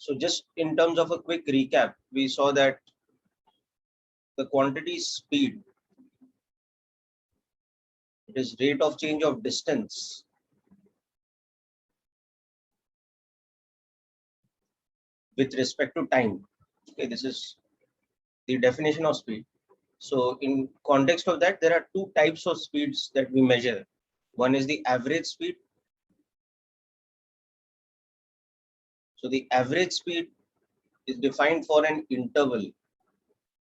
So just in terms of a quick recap, we saw that the quantity speed, it is rate of change of distance with respect to time. Okay, this is the definition of speed. So in context of that, there are two types of speeds that we measure. One is the average speed. So the average speed is defined for an interval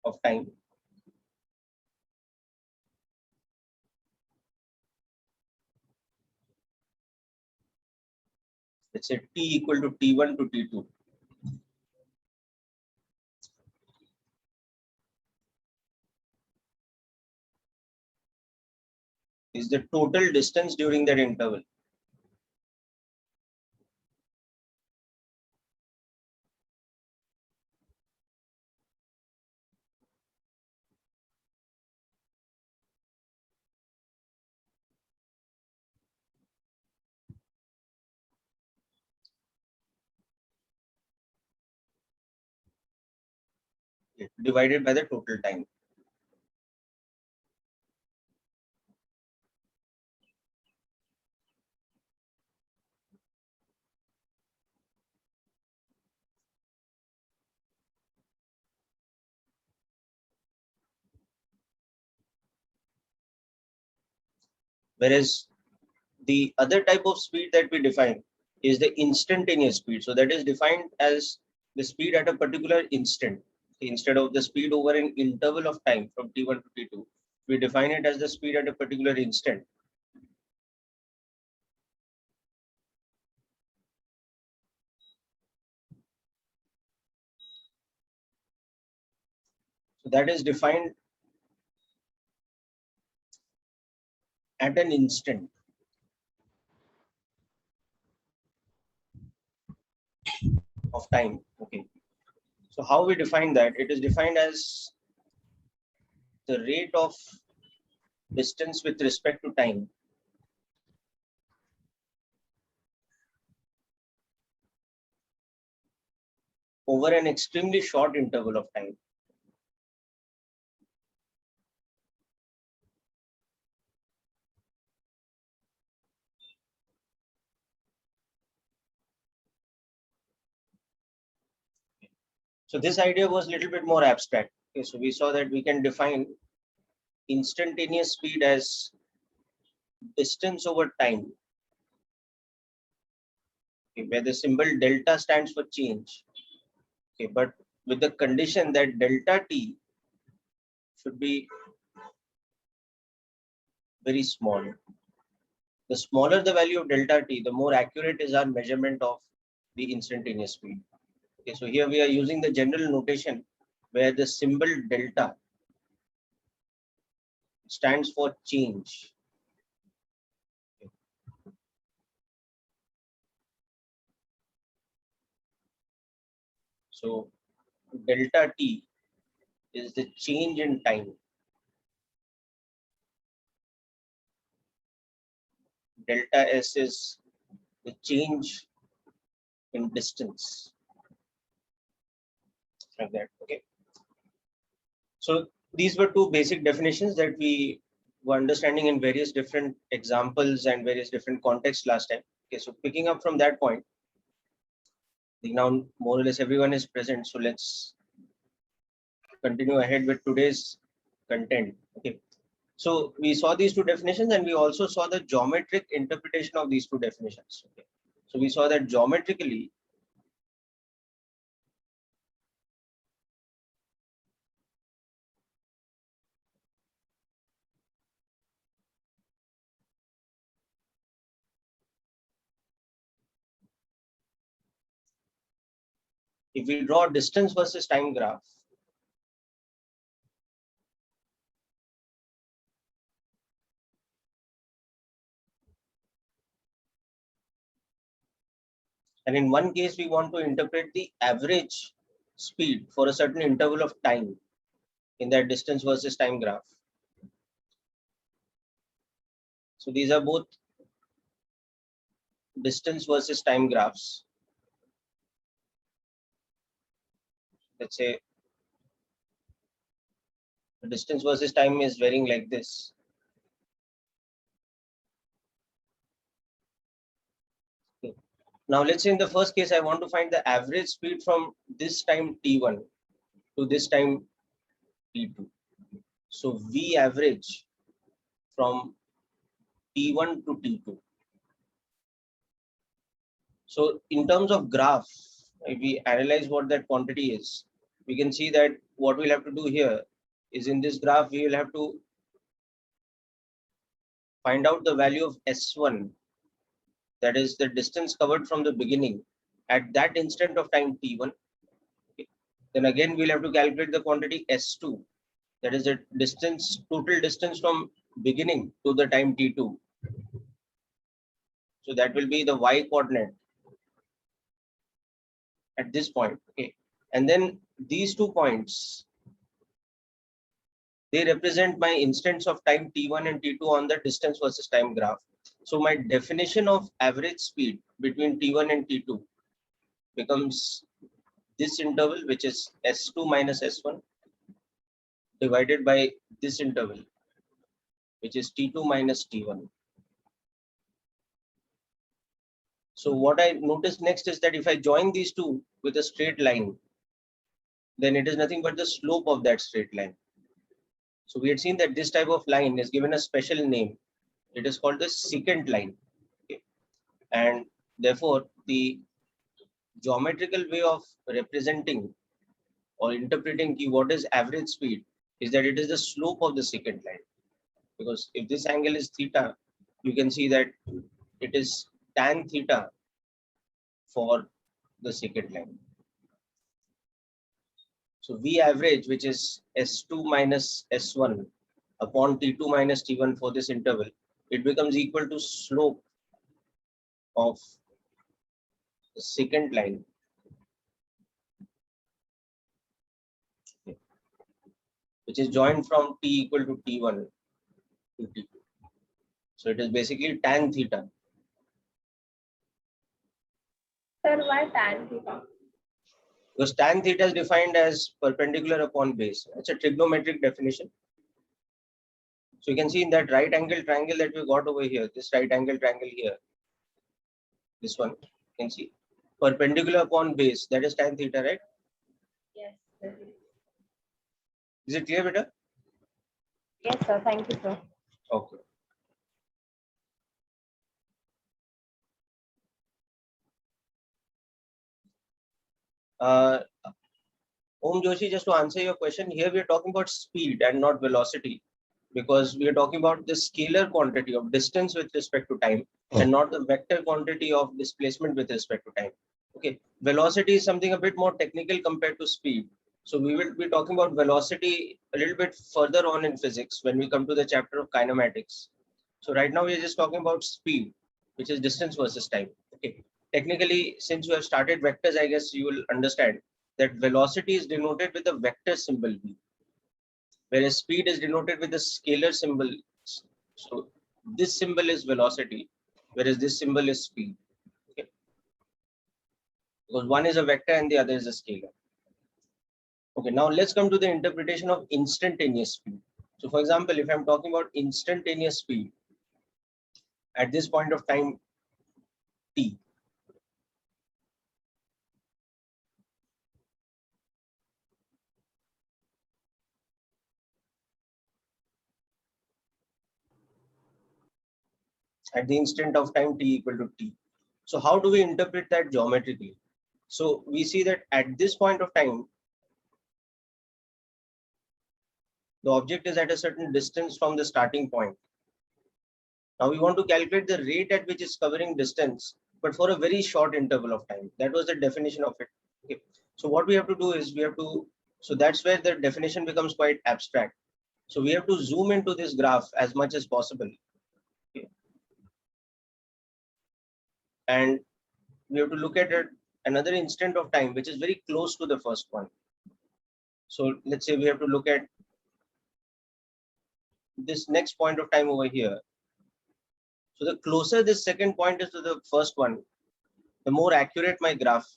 of time. Let's say t equal to t1 to t2. Is the total distance during that interval. Divided by the total time. Whereas the other type of speed that we define is the instantaneous speed. So that is defined as the speed at a particular instant. Instead of the speed over an interval of time from t1 to t2, we define it as the speed at a particular instant. So that is defined at an instant. Of time. Okay. So how we define that? It is defined as the rate of distance with respect to time over an extremely short interval of time. So this idea was a little bit more abstract. Okay, so we saw that we can define instantaneous speed as distance over time, okay, where the symbol delta stands for change. Okay, but with the condition that delta t should be very small. The smaller the value of delta t, the more accurate is our measurement of the instantaneous speed. Okay, so here we are using the general notation where the symbol delta stands for change. So delta t is the change in time. Delta s is the change in distance. Like that. Okay. So these were two basic definitions that we were understanding in various different examples and various different contexts last time. Okay, so picking up from that point, now more or less everyone is present. So let's continue ahead with today's content. Okay. So we saw these two definitions and we also saw the geometric interpretation of these two definitions. Okay. So we saw that geometrically, if we draw distance versus time graph, and in one case we want to interpret the average speed for a certain interval of time in that distance versus time graph. So these are both distance versus time graphs. let's say the distance versus time is varying like this. Okay. Now let's say in the first case, I want to find the average speed from this time t1 to this time t2. So V average from t1 to t2. So in terms of graph, if we analyze what that quantity is, we can see that what we'll have to do here is in this graph, we will have to find out the value of S1, that is the distance covered from the beginning at that instant of time t1. Okay. Then again, we'll have to calculate the quantity S2, that is the distance, total distance from beginning to the time t2. So that will be the y coordinate at this point. Okay. And then these 2 points, they represent my instants of time t1 and t2 on the distance versus time graph. So my definition of average speed between t1 and t2 becomes this interval, which is s2 minus s1, divided by this interval, which is t2 minus t1. So what I noticed next is that if I join these two with a straight line, then it is nothing but the slope of that straight line. So we had seen that this type of line is given a special name. It is called the secant line. Okay. And therefore, the geometrical way of representing or interpreting what is average speed is that it is the slope of the secant line. Because if this angle is theta, you can see that it is tan theta for the secant line. So V average, which is S2 minus S1 upon T2 minus T1 for this interval, it becomes equal to slope of the secant line, which is joined from T equal to T1 to T2. So it is basically tan theta. Sir, why tan theta? Because tan theta is defined as perpendicular upon base. It's a trigonometric definition. So you can see in that right angle triangle that we got over here, this right angle triangle here, this one, you can see perpendicular upon base, that is tan theta, right? Yes, sir. Is it clear, beta? Yes, sir. Thank you, sir. Okay. Om Joshi, just to answer your question, here we are talking about speed and not velocity, because we are talking about the scalar quantity of distance with respect to time and not the vector quantity of displacement with respect to time. Okay, velocity is something a bit more technical compared to speed. So we will be talking about velocity a little bit further on in physics when we come to the chapter of kinematics. So right now we are just talking about speed, which is distance versus time. Okay, technically, since you have started vectors, I guess you will understand that velocity is denoted with a vector symbol v, whereas speed is denoted with a scalar symbol. So this symbol is velocity, whereas this symbol is speed. Okay, because one is a vector and the other is a scalar. Okay, now let's come to the interpretation of instantaneous speed. So for example, if I'm talking about instantaneous speed at this point of time t, at the instant of time t equal to t. So how do we interpret that geometrically? So we see that at this point of time, the object is at a certain distance from the starting point. Now we want to calculate the rate at which it's covering distance, but for a very short interval of time. That was the definition of it. Okay. So what we have to do is so that's where the definition becomes quite abstract. So we have to zoom into this graph as much as possible. Okay. And we have to look at another instant of time, which is very close to the first one. So let's say we have to look at this next point of time over here. So the closer this second point is to the first one, the more accurate my graph,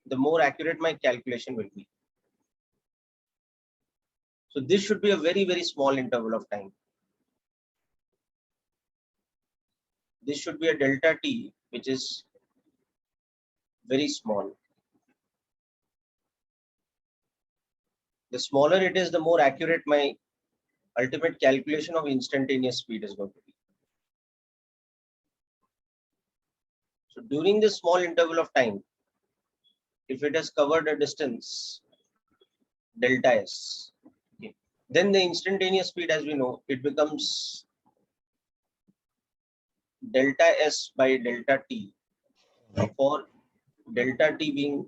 the more accurate my calculation will be. So this should be a very, very small interval of time. This should be a delta t, which is very small. The smaller it is, the more accurate my ultimate calculation of instantaneous speed is going to be. So during this small interval of time, if it has covered a distance delta s, okay, then the instantaneous speed, as we know, it becomes delta s by delta t, for delta t being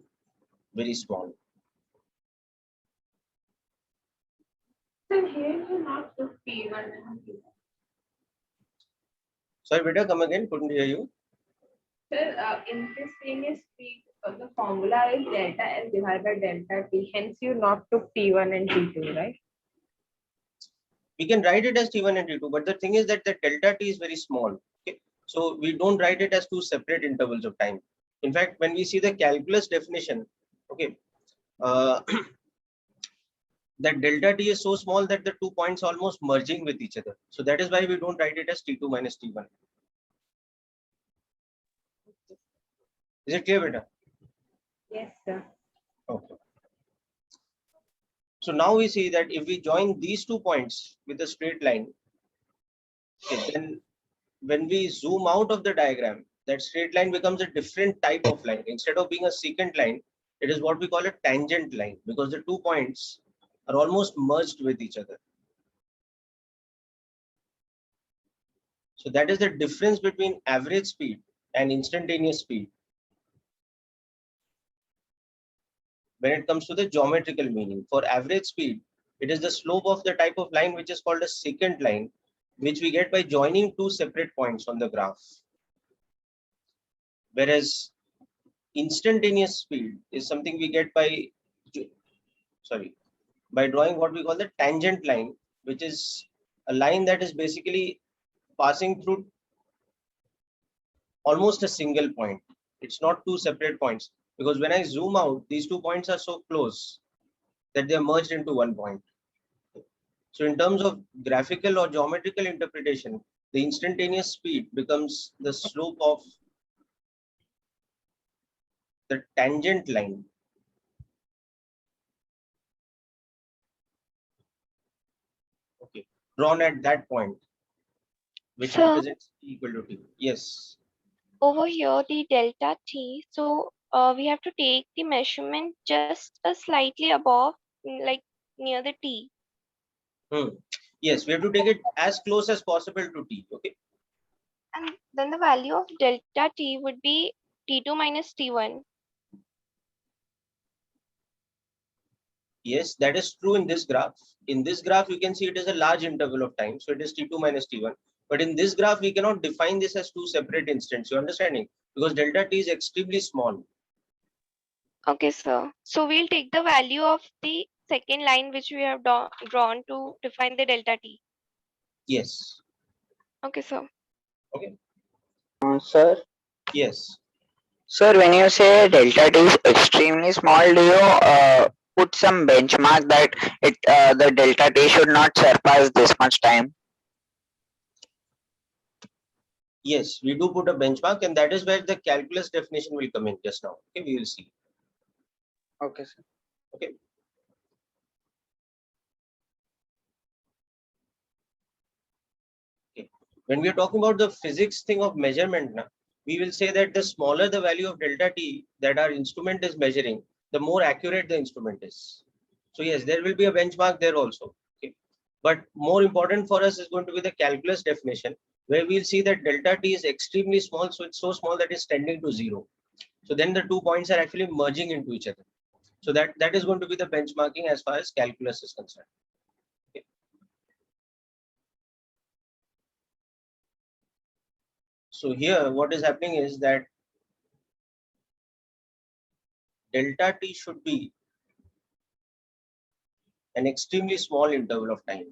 very small. So here you not to P1 and P2. Sorry, beta, come again. Couldn't hear you. Sir, instantaneous speed, the formula is delta S divided by delta T. Hence, you not took T1 and T2, right? We can write it as T1 and T2, but the thing is that the delta t is very small. Okay, so we don't write it as two separate intervals of time. In fact, when we see the calculus definition, okay, that delta t is so small that the 2 points almost merging with each other. So that is why we don't write it as T2 minus T1. Is it clear, beta? Yes, sir. Okay. So now we see that if we join these 2 points with a straight line, okay, then when we zoom out of the diagram, that straight line becomes a different type of line. Instead of being a secant line, it is what we call a tangent line, because the 2 points are almost merged with each other. So that is the difference between average speed and instantaneous speed when it comes to the geometrical meaning. For average speed, it is the slope of the type of line which is called a secant line, which we get by joining 2 separate points on the graph. Whereas instantaneous speed is something we get by drawing what we call the tangent line, which is a line that is basically passing through almost a single point. It's not 2 separate points, because when I zoom out, these 2 points are so close that they are merged into 1 point. So in terms of graphical or geometrical interpretation, the instantaneous speed becomes the slope of the tangent line. Okay, drawn at that point, which So represents t equal to t. Yes. over here, the delta t, so we have to take the measurement just a slightly above, like near the t. Yes, we have to take it as close as possible to t. Okay. And then the value of delta t would be t2 minus t1. Yes, that is true in this graph. In this graph, you can see it is a large interval of time. So it is t2 minus t1. But in this graph, we cannot define this as 2 separate instants. You're understanding? Because delta t is extremely small. Okay, sir. So we'll take the value of the second line which we have drawn to define the delta t. Yes. Okay, sir. Okay. Sir, Yes. when you say delta T is extremely small, do you put some benchmark that the delta T should not surpass this much time? Yes, we do put a benchmark, and that is where the calculus definition will come in just now. Okay, we will see. Okay, sir. Okay. Okay. When we are talking about the physics thing of measurement, now, we will say that the smaller the value of delta t that our instrument is measuring, the more accurate the instrument is. So yes, there will be a benchmark there also. Okay. But more important for us is going to be the calculus definition, where we'll see that delta t is extremely small, so it's so small that it's tending to 0. So then the 2 points are actually merging into each other. So that is going to be the benchmarking as far as calculus is concerned. Okay. So here what is happening is that delta t should be an extremely small interval of time.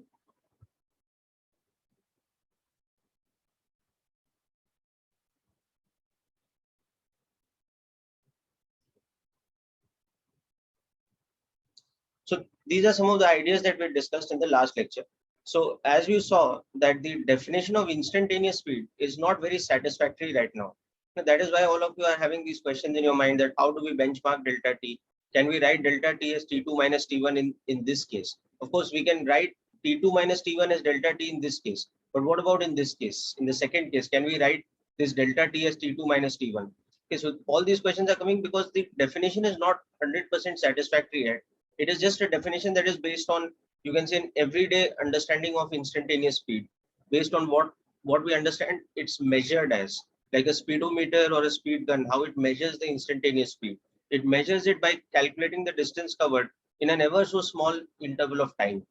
So these are some of the ideas that we discussed in the last lecture. So as you saw that the definition of instantaneous speed is not very satisfactory right now. That is why all of you are having these questions in your mind that how do we benchmark delta t? Can we write delta t as t2 minus t1 in this case? Of course, we can write t2 minus t1 as delta t in this case. But what about in this case? In the second case, can we write this delta t as t2 minus t1? Okay, so all these questions are coming because the definition is not 100% satisfactory yet. It is just a definition that is based on, you can say, an everyday understanding of instantaneous speed. Based on what we understand, it's measured as, like a speedometer or a speed gun, how it measures the instantaneous speed. It measures it by calculating the distance covered in an ever so small interval of time.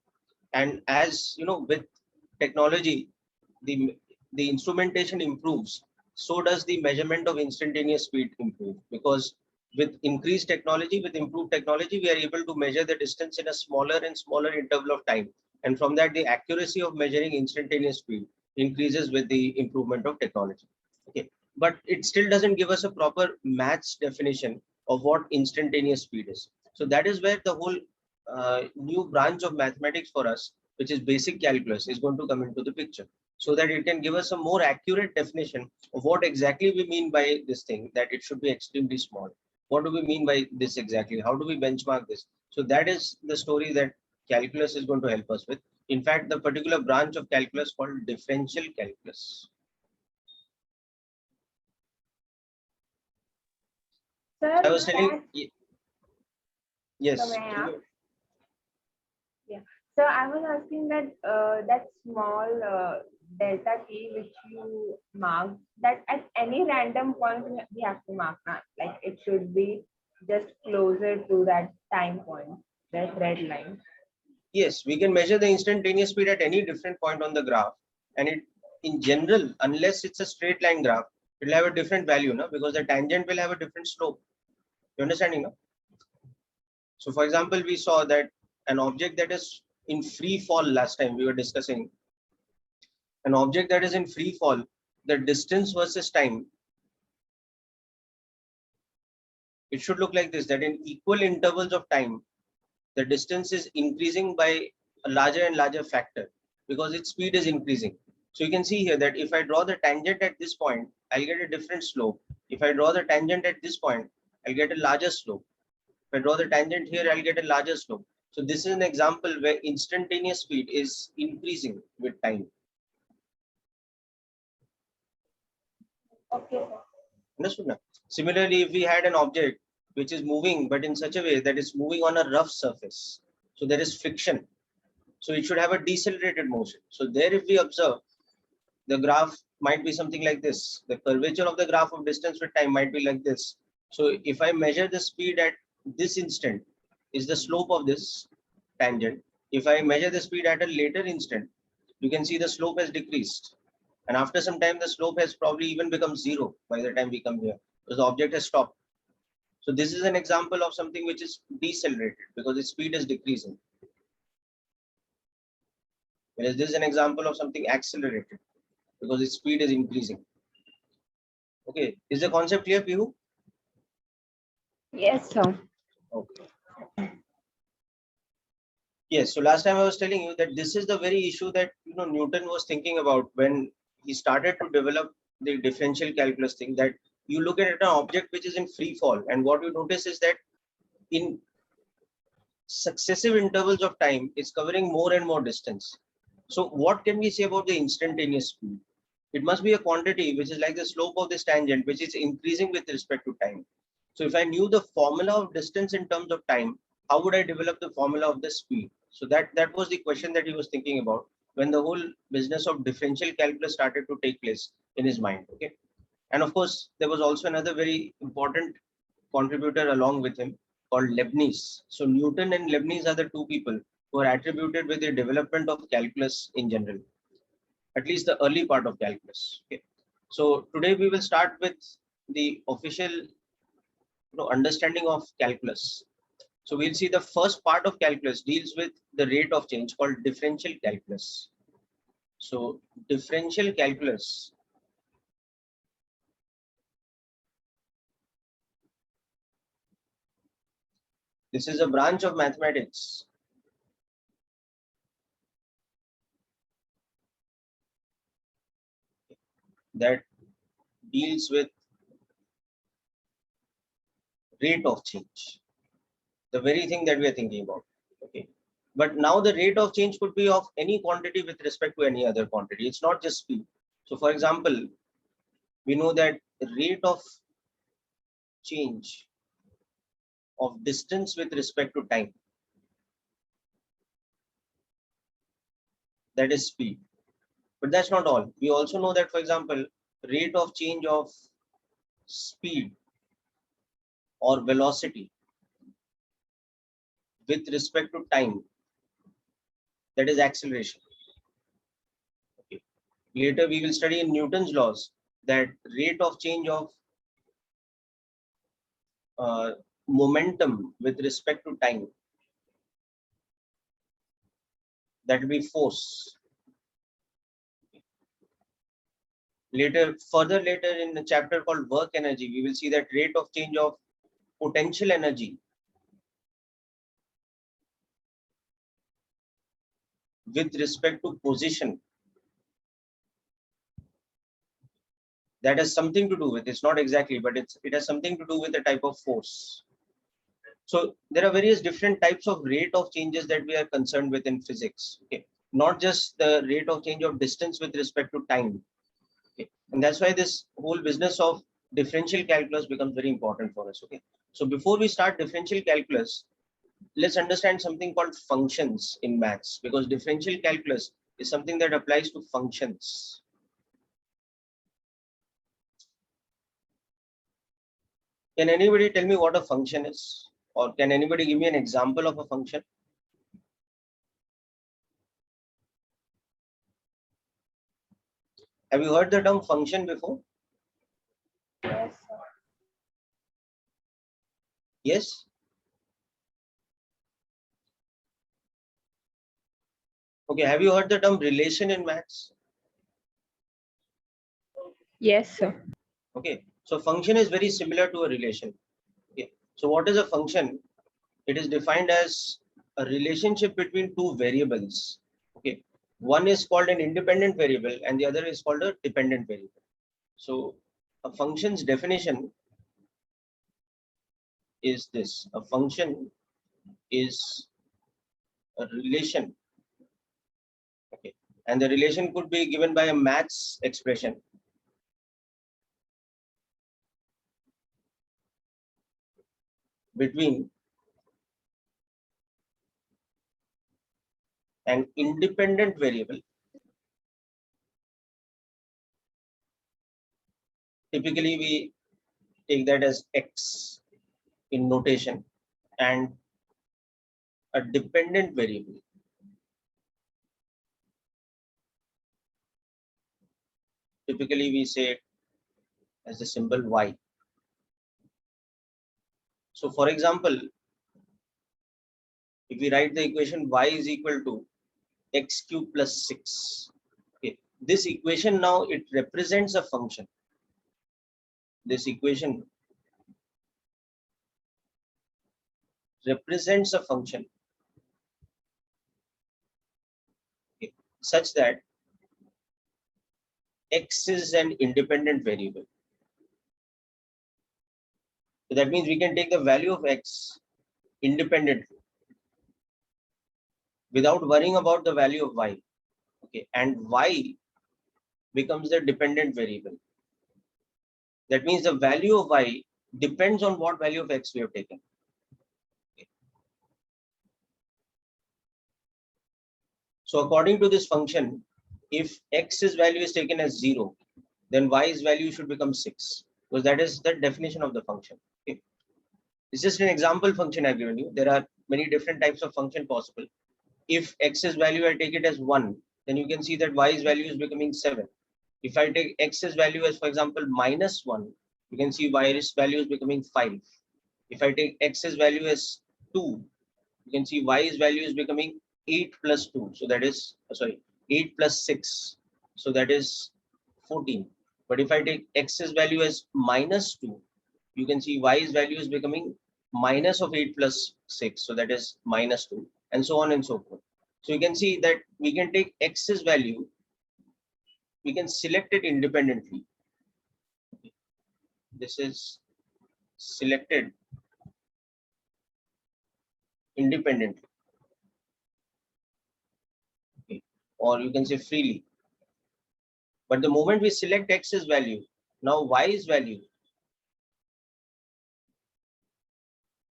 And as you know, with technology, the the instrumentation improves, so does the measurement of instantaneous speed improve, because with increased technology, with improved technology, we are able to measure the distance in a smaller and smaller interval of time, and from that the accuracy of measuring instantaneous speed increases with the improvement of technology. Okay, but it still doesn't give us a proper maths definition of what instantaneous speed is. So that is where the whole new branch of mathematics for us, which is basic calculus, is going to come into the picture, so that it can give us a more accurate definition of what exactly we mean by this thing, that it should be extremely small. What do we mean by this exactly? How do we benchmark this? So that is the story that calculus is going to help us with. In fact, the particular branch of calculus called differential calculus. Sir, I was telling, yes. So may I ask? Yeah. So I was asking that that small delta t which you marked, that at any random point we have to mark that, like it should be just closer to that time point, that red line. Yes, we can measure the instantaneous speed at any different point on the graph, and it, in general, unless it's a straight line graph, it will have a different value, no? Because the tangent will have a different slope. You understanding, no? So for example, we saw that an object that is in free fall, last time we were discussing, an object that is in free fall, the distance versus time, it should look like this, that in equal intervals of time, the distance is increasing by a larger and larger factor because its speed is increasing. So you can see here that if I draw the tangent at this point, I'll get a different slope. If I draw the tangent at this point, I'll get a larger slope. If I draw the tangent here, I'll get a larger slope. So this is an example where instantaneous speed is increasing with time. Okay, sir. Understood now? Similarly, if we had an object which is moving, but in such a way that it's moving on a rough surface, so there is friction. So it should have a decelerated motion. So there, if we observe, the graph might be something like this. The curvature of the graph of distance with time might be like this. So if I measure the speed at this instant, is the slope of this tangent. If I measure the speed at a later instant, you can see the slope has decreased. And after some time, the slope has probably even become zero by the time we come here, because the object has stopped. So this is an example of something which is decelerated because its speed is decreasing. Whereas this is an example of something accelerated because its speed is increasing. Okay, is the concept clear, Pihu? Yes, sir. Okay. Yes, so last time I was telling you that this is the very issue that Newton was thinking about when he started to develop the differential calculus thing, that you look at an object which is in free fall, and what you notice is that in successive intervals of time, it's covering more and more distance. So what can we say about the instantaneous speed? It must be a quantity which is like the slope of this tangent, which is increasing with respect to time. So if I knew the formula of distance in terms of time, how would I develop the formula of the speed? So that was the question that he was thinking about when the whole business of differential calculus started to take place in his mind. Okay. And of course, there was also another very important contributor along with him called Leibniz. So Newton and Leibniz are the two people who are attributed with the development of calculus in general, at least the early part of calculus. Okay. So today we will start with the official understanding of calculus. So we'll see the first part of calculus deals with the rate of change called differential calculus. So differential calculus this is a branch of mathematics that deals with rate of change, the very thing that we are thinking about. Okay, but now the rate of change could be of any quantity with respect to any other quantity. It's not just speed. So for example, we know that rate of change of distance with respect to time, that is speed. But that's not all. We also know that, for example, rate of change of speed or velocity with respect to time, that is acceleration. Okay. Later we will study in Newton's laws that rate of change of momentum with respect to time, that will be force. Further later in the chapter called work energy, we will see that rate of change of potential energy with respect to position, that has something to do with, it's not exactly, but it has something to do with a type of force. So there are various different types of rate of changes that we are concerned with in physics. Okay, not just the rate of change of distance with respect to time. Okay, and that's why this whole business of differential calculus becomes very important for us. Okay, so before we start differential calculus, let's understand something called functions in maths, because differential calculus is something that applies to functions. Can anybody tell me what a function is? Or can anybody give me an example of a function? Have you heard the term function before? Yes, sir. Yes? Okay, have you heard the term relation in maths? Yes, sir. Okay, so function is very similar to a relation. Okay, so what is a function? It is defined as a relationship between two variables. Okay, one is called an independent variable and the other is called a dependent variable. So a function's definition is this: a function is a relation. Okay, and the relation could be given by a maths expression between an independent variable, typically we take that as x in notation, and a dependent variable, typically we say it as the symbol y. So for example, if we write the equation y is equal to x cube plus 6, okay, this equation now it represents a function. This equation represents a function, okay, such that x is an independent variable. So that means we can take the value of x independently without worrying about the value of y. Okay, and y becomes the dependent variable. That means the value of y depends on what value of x we have taken. Okay. So according to this function, if x's value is taken as 0, then y's value should become 6, because that is the definition of the function. Okay. It's just an example function I've given you. There are many different types of function possible. If x's value I take it as 1, then you can see that y's value is becoming 7. If I take x's value as, for example, -1, you can see y's value is becoming 5. If I take x's value as 2, you can see y's value is becoming 8 plus 2. So that is, 8 plus 6. So that is 14. But if I take x's value as -2, you can see y's value is becoming minus of 8 plus 6. So that is -2, and so on and so forth. So you can see that we can take x's value we can select it independently. This is selected independently, okay, or you can say freely. But the moment we select x as value, now y's value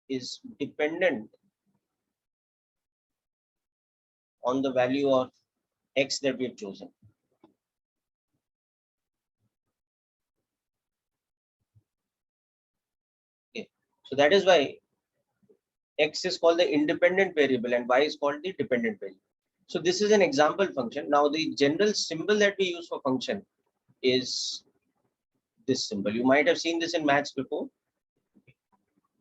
is dependent on the value of x that we have chosen. Okay. So that is why x is called the independent variable and y is called the dependent variable. So this is an example function. Now the general symbol that we use for function is this symbol. You might have seen this in maths before.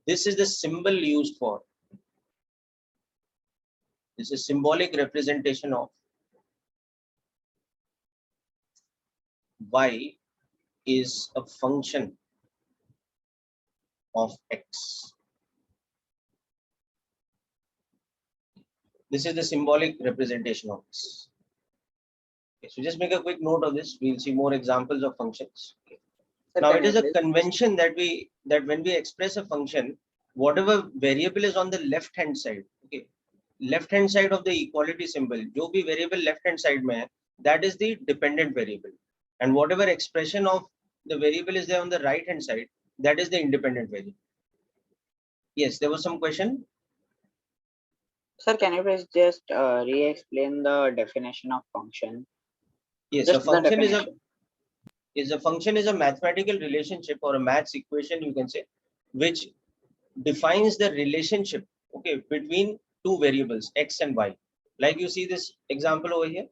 This is the symbol used for. This is symbolic representation of y is a function of x. This is the symbolic representation of this. Okay, so just make a quick note of this. We'll see more examples of functions. Okay. Now it is a convention that when we express a function, whatever variable is on the left hand side, okay, left hand side of the equality symbol, जो भी variable left hand side में है, that is the dependent variable, and whatever expression of the variable is there on the right hand side, that is the independent variable. Yes, there was some question. Sir, can you please just re-explain the definition of function? Yes, Just a function the is a definition. function is a mathematical relationship or a maths equation, you can say, which defines the relationship, okay, between two variables x and y. Like you see this example over here,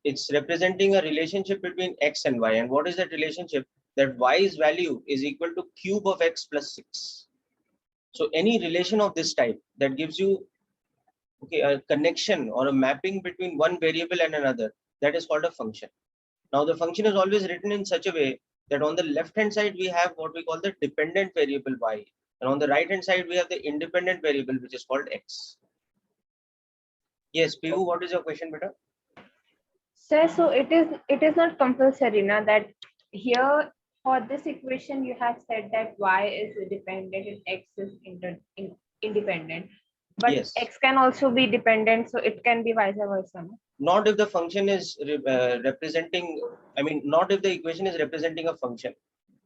it's representing a relationship between x and y. And what is that relationship? That y's value is equal to cube of x plus 6. So any relation of this type that gives you, okay, a connection or a mapping between one variable and another, that is called a function. Now the function is always written in such a way that on the left hand side we have what we call the dependent variable y, and on the right hand side we have the independent variable which is called x. Yes, Pivu, what is your question, beta? Sir, so it is not compulsory now that here for this equation you have said that y is dependent and x is independent, but Yes. x can also be dependent, so it can be vice versa. No? Not if the function is representing, I mean, not if the equation is representing a function.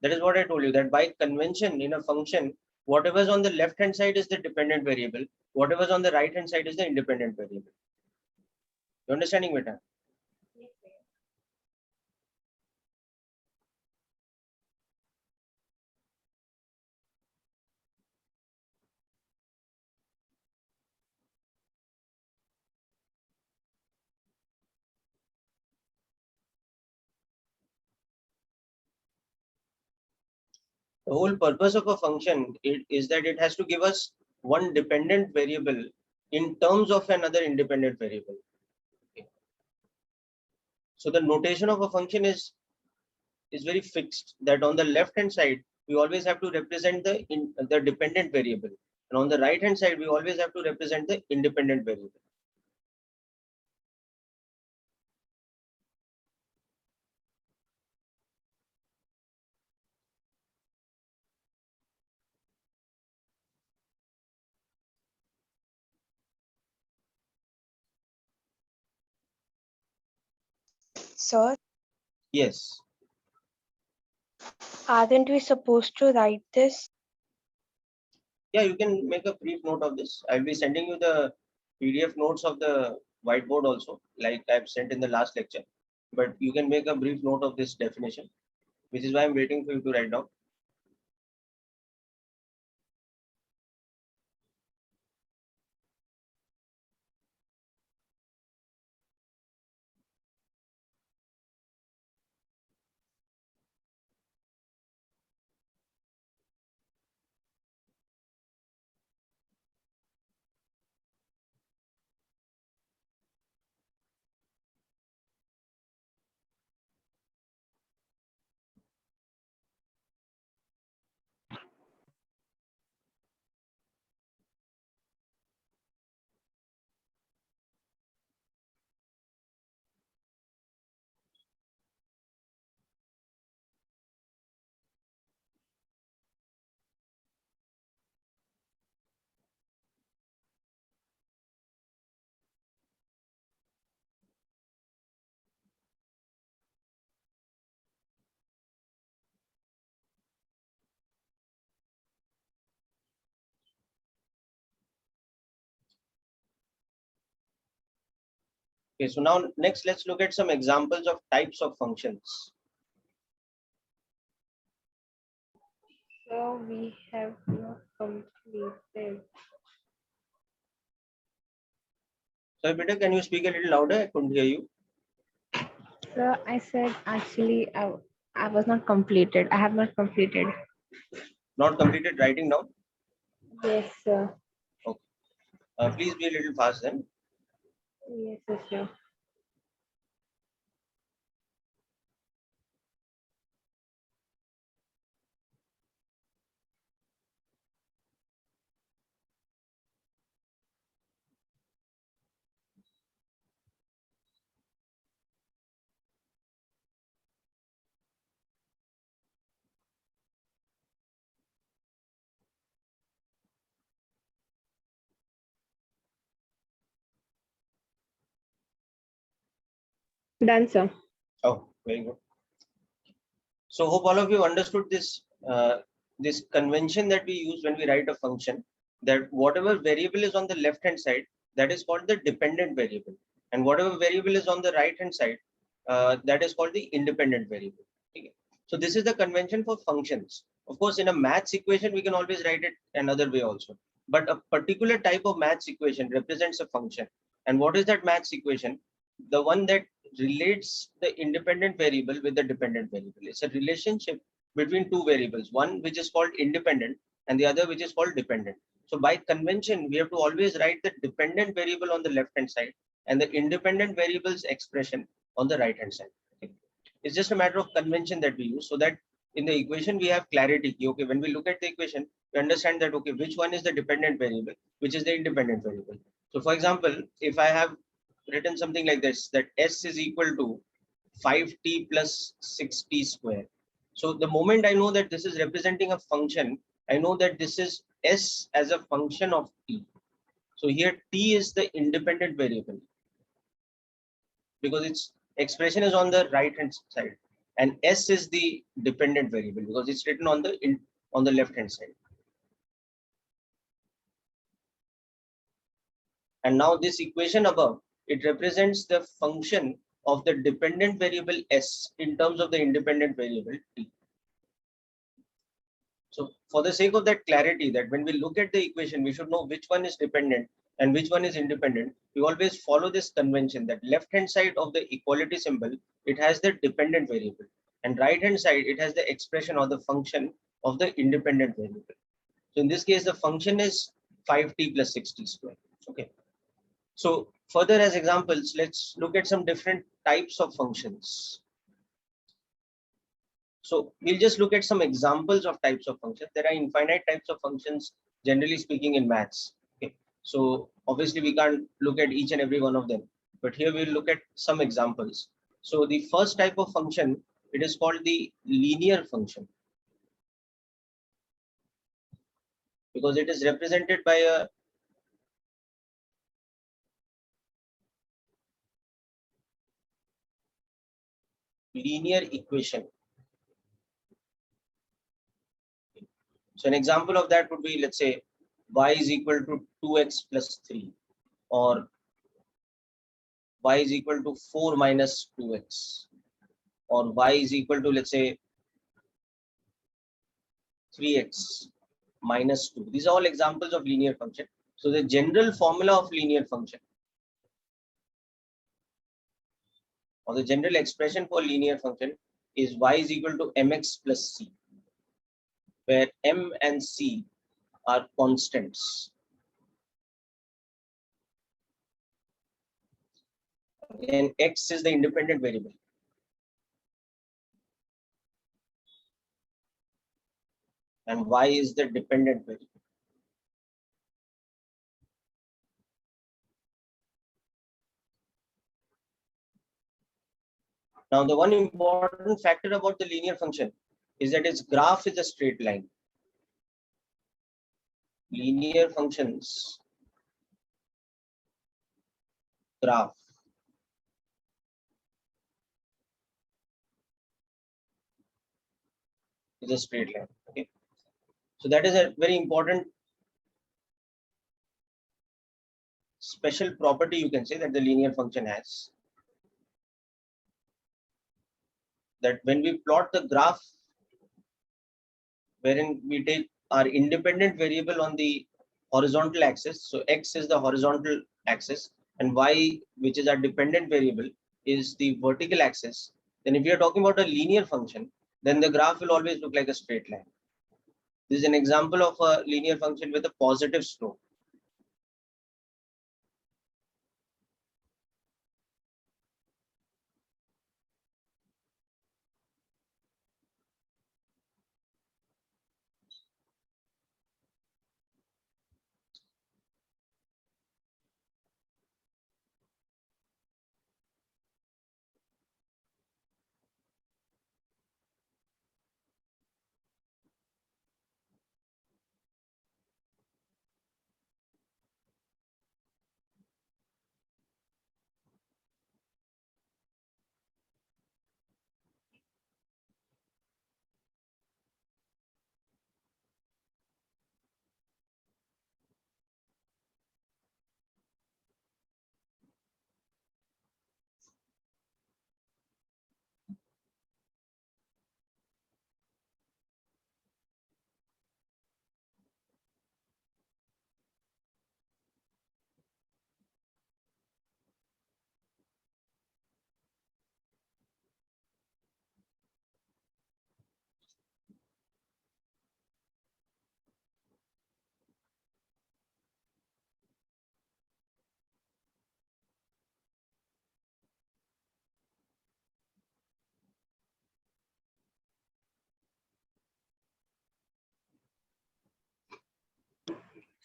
That is what I told you, that by convention in a function, whatever is on the left hand side is the dependent variable, whatever is on the right hand side is the independent variable. You understanding, beta? The whole purpose of a function is that it has to give us one dependent variable in terms of another independent variable. Okay. So the notation of a function is very fixed, that on the left hand side we always have to represent the dependent variable, and on the right hand side we always have to represent the independent variable. Sir, Yes. aren't we supposed to write this? Yeah, you can make a brief note of this. I'll be sending you the PDF notes of the whiteboard also, like I've sent in the last lecture. But you can make a brief note of this definition, which is why I'm waiting for you to write down. Okay, so now next let's look at some examples of types of functions. So we have not completed. So Peter, can you speak a little louder? I couldn't hear you. So I said actually I was not completed. I have not completed. Not completed writing down. Yes, sir. Okay. Please be a little fast then. Yes, sir. Done, sir. Oh, very good. So hope all of you understood this convention that we use when we write a function, that whatever variable is on the left hand side, that is called the dependent variable, and whatever variable is on the right hand side, that is called the independent variable. Okay. So this is the convention for functions. Of course, in a maths equation, we can always write it another way also. But a particular type of maths equation represents a function. And what is that maths equation? The one that relates the independent variable with the dependent variable. It's a relationship between two variables, one which is called independent and the other which is called dependent. So by convention, we have to always write the dependent variable on the left hand side and the independent variable's expression on the right hand side. Okay. It's just a matter of convention that we use, so that in the equation we have clarity. Okay, when we look at the equation, we understand that okay, which one is the dependent variable, which is the independent variable. So for example, if I have written something like this, that s is equal to 5t plus 6t square. So the moment I know that this is representing a function, I know that this is s as a function of t. So here t is the independent variable because its expression is on the right hand side, and s is the dependent variable because it's written on the left hand side. And now this equation above, it represents the function of the dependent variable s in terms of the independent variable t. So for the sake of that clarity, that when we look at the equation, we should know which one is dependent and which one is independent. We always follow this convention that left hand side of the equality symbol, it has the dependent variable, and right hand side, it has the expression or the function of the independent variable. So in this case, the function is 5t plus 6t square. Okay. So further as examples, let's look at some different types of functions. So we'll just look at some examples of types of functions. There are infinite types of functions, generally speaking, in maths. Okay. So obviously we can't look at each and every one of them, but here we'll look at some examples. So the first type of function, it is called the linear function, because it is represented by a linear equation. So an example of that would be, let's say, y is equal to 2x plus 3, or y is equal to 4 minus 2x, or y is equal to, let's say, 3x minus 2. These are all examples of linear function. So the general formula of linear function, or the general expression for linear function, is y is equal to mx plus c, where m and c are constants. And x is the independent variable. And y is the dependent variable. Now, the one important factor about the linear function is that its graph is a straight line. Linear functions graph is a straight line. Okay, so that is a very important special property you can say that the linear function has, that when we plot the graph wherein we take our independent variable on the horizontal axis, so x is the horizontal axis and y, which is our dependent variable, is the vertical axis, then if we are talking about a linear function, then the graph will always look like a straight line. This is an example of a linear function with a positive slope.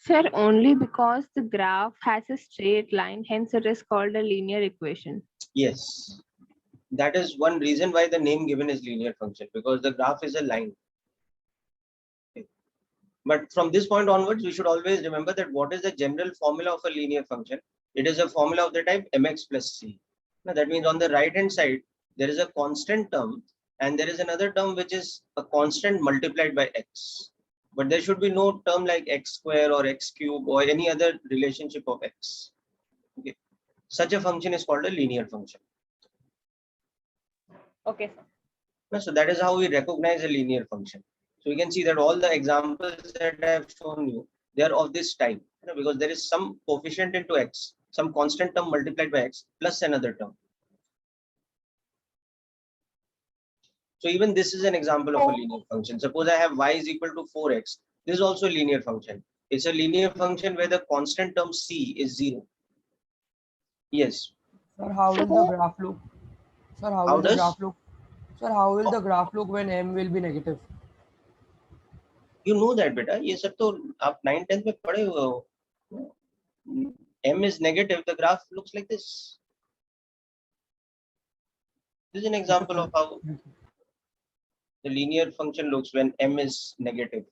Sir, only because the graph has a straight line, hence it is called a linear equation. Yes, that is one reason why the name given is linear function, because the graph is a line. Okay. But from this point onwards, we should always remember that what is the general formula of a linear function? It is a formula of the type mx plus c. Now, that means on the right hand side, there is a constant term and there is another term which is a constant multiplied by x. But there should be no term like x square or x cube or any other relationship of x. Okay. Such a function is called a linear function. Okay, sir. So that is how we recognize a linear function. So you can see that all the examples that I have shown you, they are of this type, because there is some coefficient into x, some constant term multiplied by x plus another term. So even this is an example of a linear function. Suppose I have y is equal to 4x. This is also a linear function. It's a linear function where the constant term c is 0. Yes. Sir, how will the graph look? Sir, how How will the does? graph look? Sir, how will the graph look when m will be negative? You know that, beta. ये सब तो आप 9th-10th में पढ़े हुए हो. M is negative, the graph looks like this. This is an example of how the linear function looks when m is negative.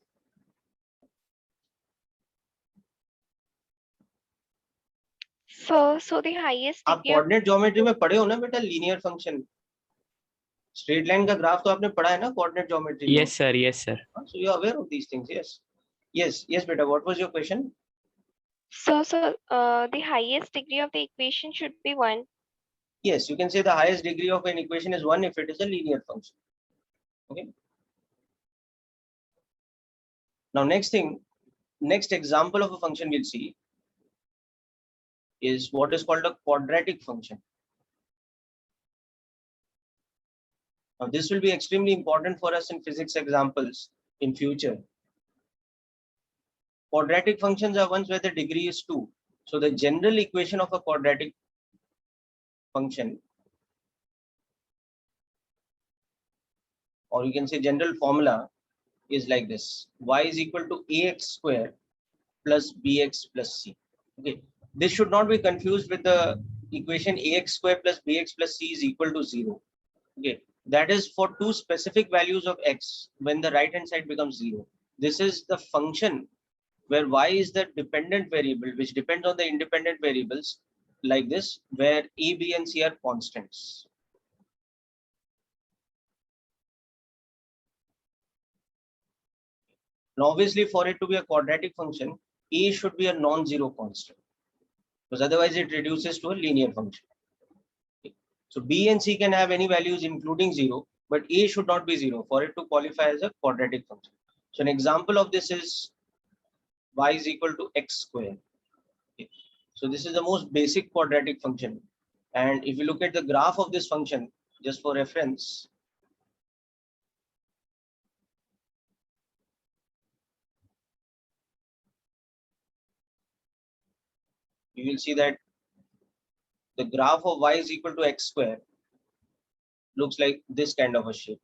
So the highest आप degree of coordinate geometry में पढ़े हो ना बेटा linear function. Straight line का graph तो आपने पढ़ा है ना कोऑर्डिनेट ज्योमेट्री में. Yes, sir. Yes, sir. So you are aware of these things. Yes. Yes, beta. What was your question? so the highest degree of the equation should be 1. Yes, you can say the highest degree of an equation is 1 if it is a linear function. Okay. Now next example of a function we'll see is what is called a quadratic function. Now this will be extremely important for us in physics examples in future. Quadratic functions are ones where the degree is 2. So the general equation of a quadratic function, or you can say general formula, is like this: y is equal to ax square plus bx plus c. Okay, this should not be confused with the equation ax square plus bx plus c is equal to 0. Okay, that is for two specific values of x when the right hand side becomes 0. This is the function where y is the dependent variable which depends on the independent variables, like this, where a, b and c are constants. Now obviously for it to be a quadratic function, a should be a non-zero constant. because otherwise it reduces to a linear function. Okay. So B and C can have any values including 0, but A should not be 0 for it to qualify as a quadratic function. So an example of this is y is equal to x square. Okay. So this is the most basic quadratic function. And if you look at the graph of this function, just for reference, you will see that the graph of y is equal to x square looks like this kind of a shape.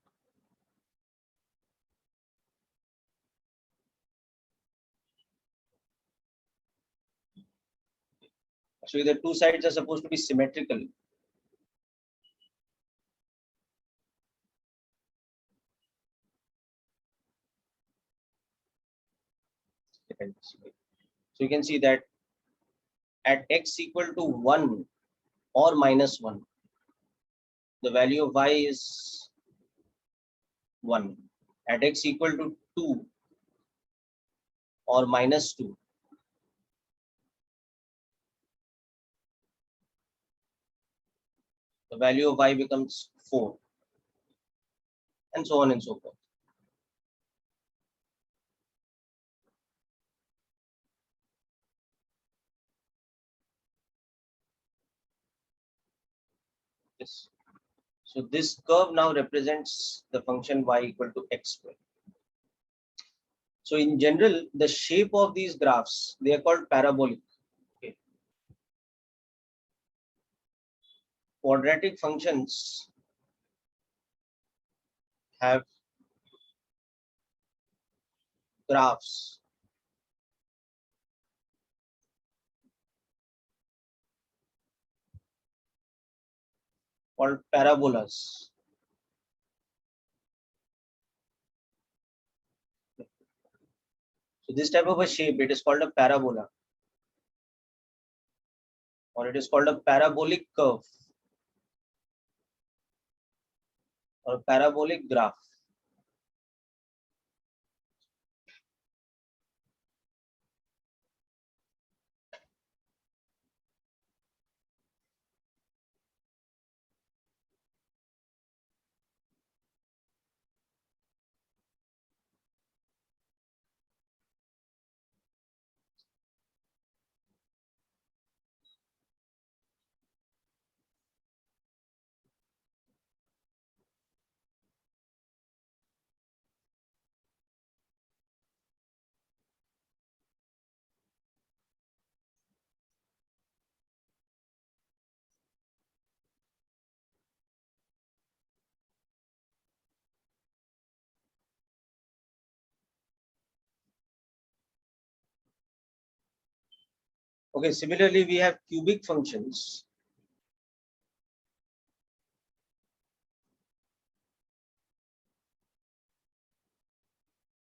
So the two sides are supposed to be symmetrical. So you can see that at x equal to 1 or minus 1, the value of y is 1. At x equal to 2 or minus 2, the value of y becomes 4, and so on and so forth. Yes. So this curve now represents the function y equal to x square. So in general, the shape of these graphs, they are called parabolic. Okay. Quadratic functions have graphs called parabolas. So this type of a shape, it is called a parabola, or it is called a parabolic curve, or parabolic graph. Okay, similarly, we have cubic functions.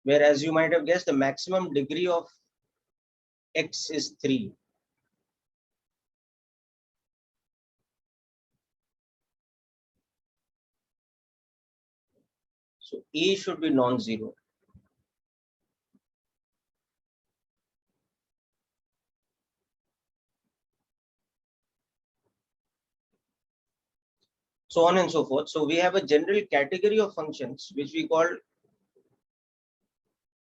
Where, as you might have guessed, the maximum degree of x is 3. So A should be non-zero. So on and so forth. So we have a general category of functions which we call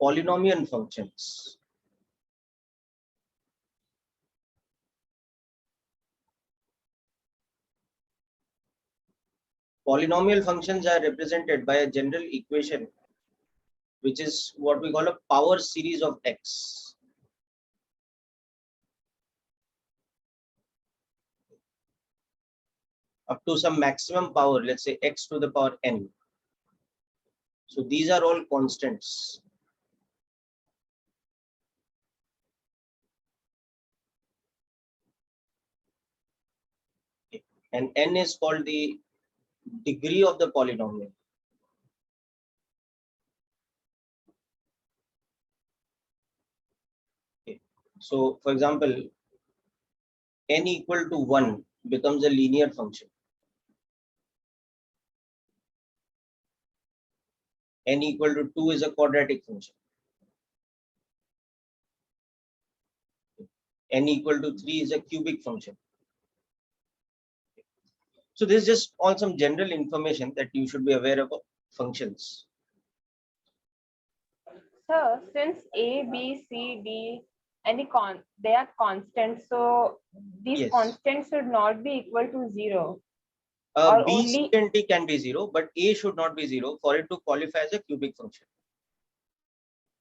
polynomial functions. Polynomial functions are represented by a general equation which is what we call a power series of x. Up to some maximum power, let's say x to the power n. So these are all constants. And n is called the degree of the polynomial. Okay. So for example, n equal to 1 becomes a linear function. N equal to 2 is a quadratic function. n equal to 3 is a cubic function. So this is just all some general information that you should be aware of functions. So since A, B, C, D, they are constants, so these Yes. constants should not be equal to 0. B, C, only and D can be 0, but A should not be 0 for it to qualify as a cubic function.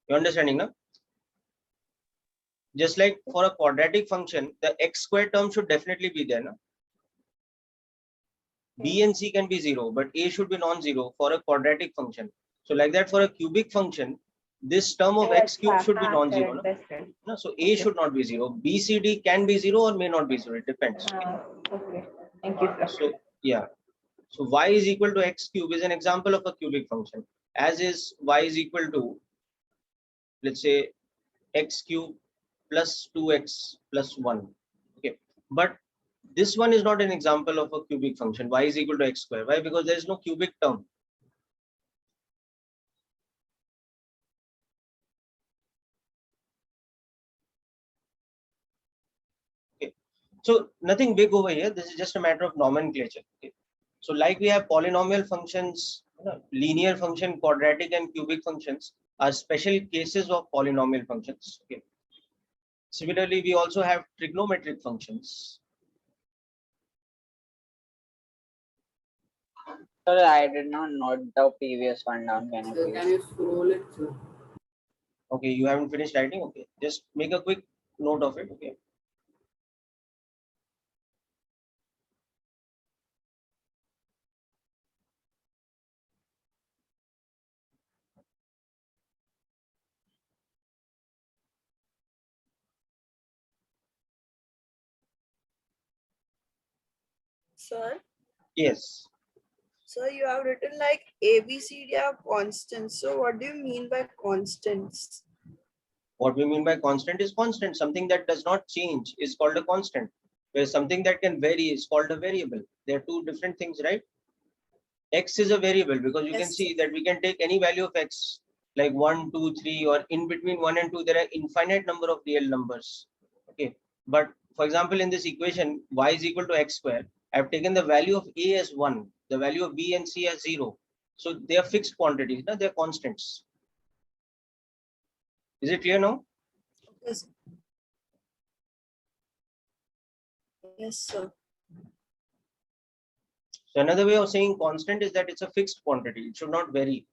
You understanding now? Just like for a quadratic function, the x square term should definitely be there. No? B and C can be 0, but A should be non-zero for a quadratic function. So like that for a cubic function, this term of x cube should be non-zero. No? No? So A should not be 0. B, C, D can be 0 or may not be 0. It depends. Okay. Thank you, sir. So yeah. So y is equal to x cube is an example of a cubic function, as is y is equal to, let's say, x cube plus 2x plus 1. Okay, but this one is not an example of a cubic function. Y is equal to x square. Why? Because there is no cubic term. Okay, so nothing big over here. This is just a matter of nomenclature. Okay, so like we have polynomial functions, linear function, quadratic and cubic functions are special cases of polynomial functions. Okay. Similarly, we also have trigonometric functions. Sir, I did not note the previous one down. Can you Sir, please? can you scroll it, sir? Okay, you haven't finished writing. Okay, just make a quick note of it. Okay. Sir, Yes. so you have written like A, B, C, D are constants. So what do you mean by constants? What we mean by constant is constant. Something that does not change is called a constant. Where something that can vary is called a variable. They are two different things, right? X is a variable because you can Yes, see that we can take any value of x, like 1, 2, 3, or in between 1 and 2, there are infinite number of real numbers. Okay. But for example, in this equation, y is equal to x square. I've taken the value of a as 1, the value of b and c as 0. So they are fixed quantities, no? They are constants. Is it clear now? yes. Yes, sir. So another way of saying constant is that it's a fixed quantity. It should not vary.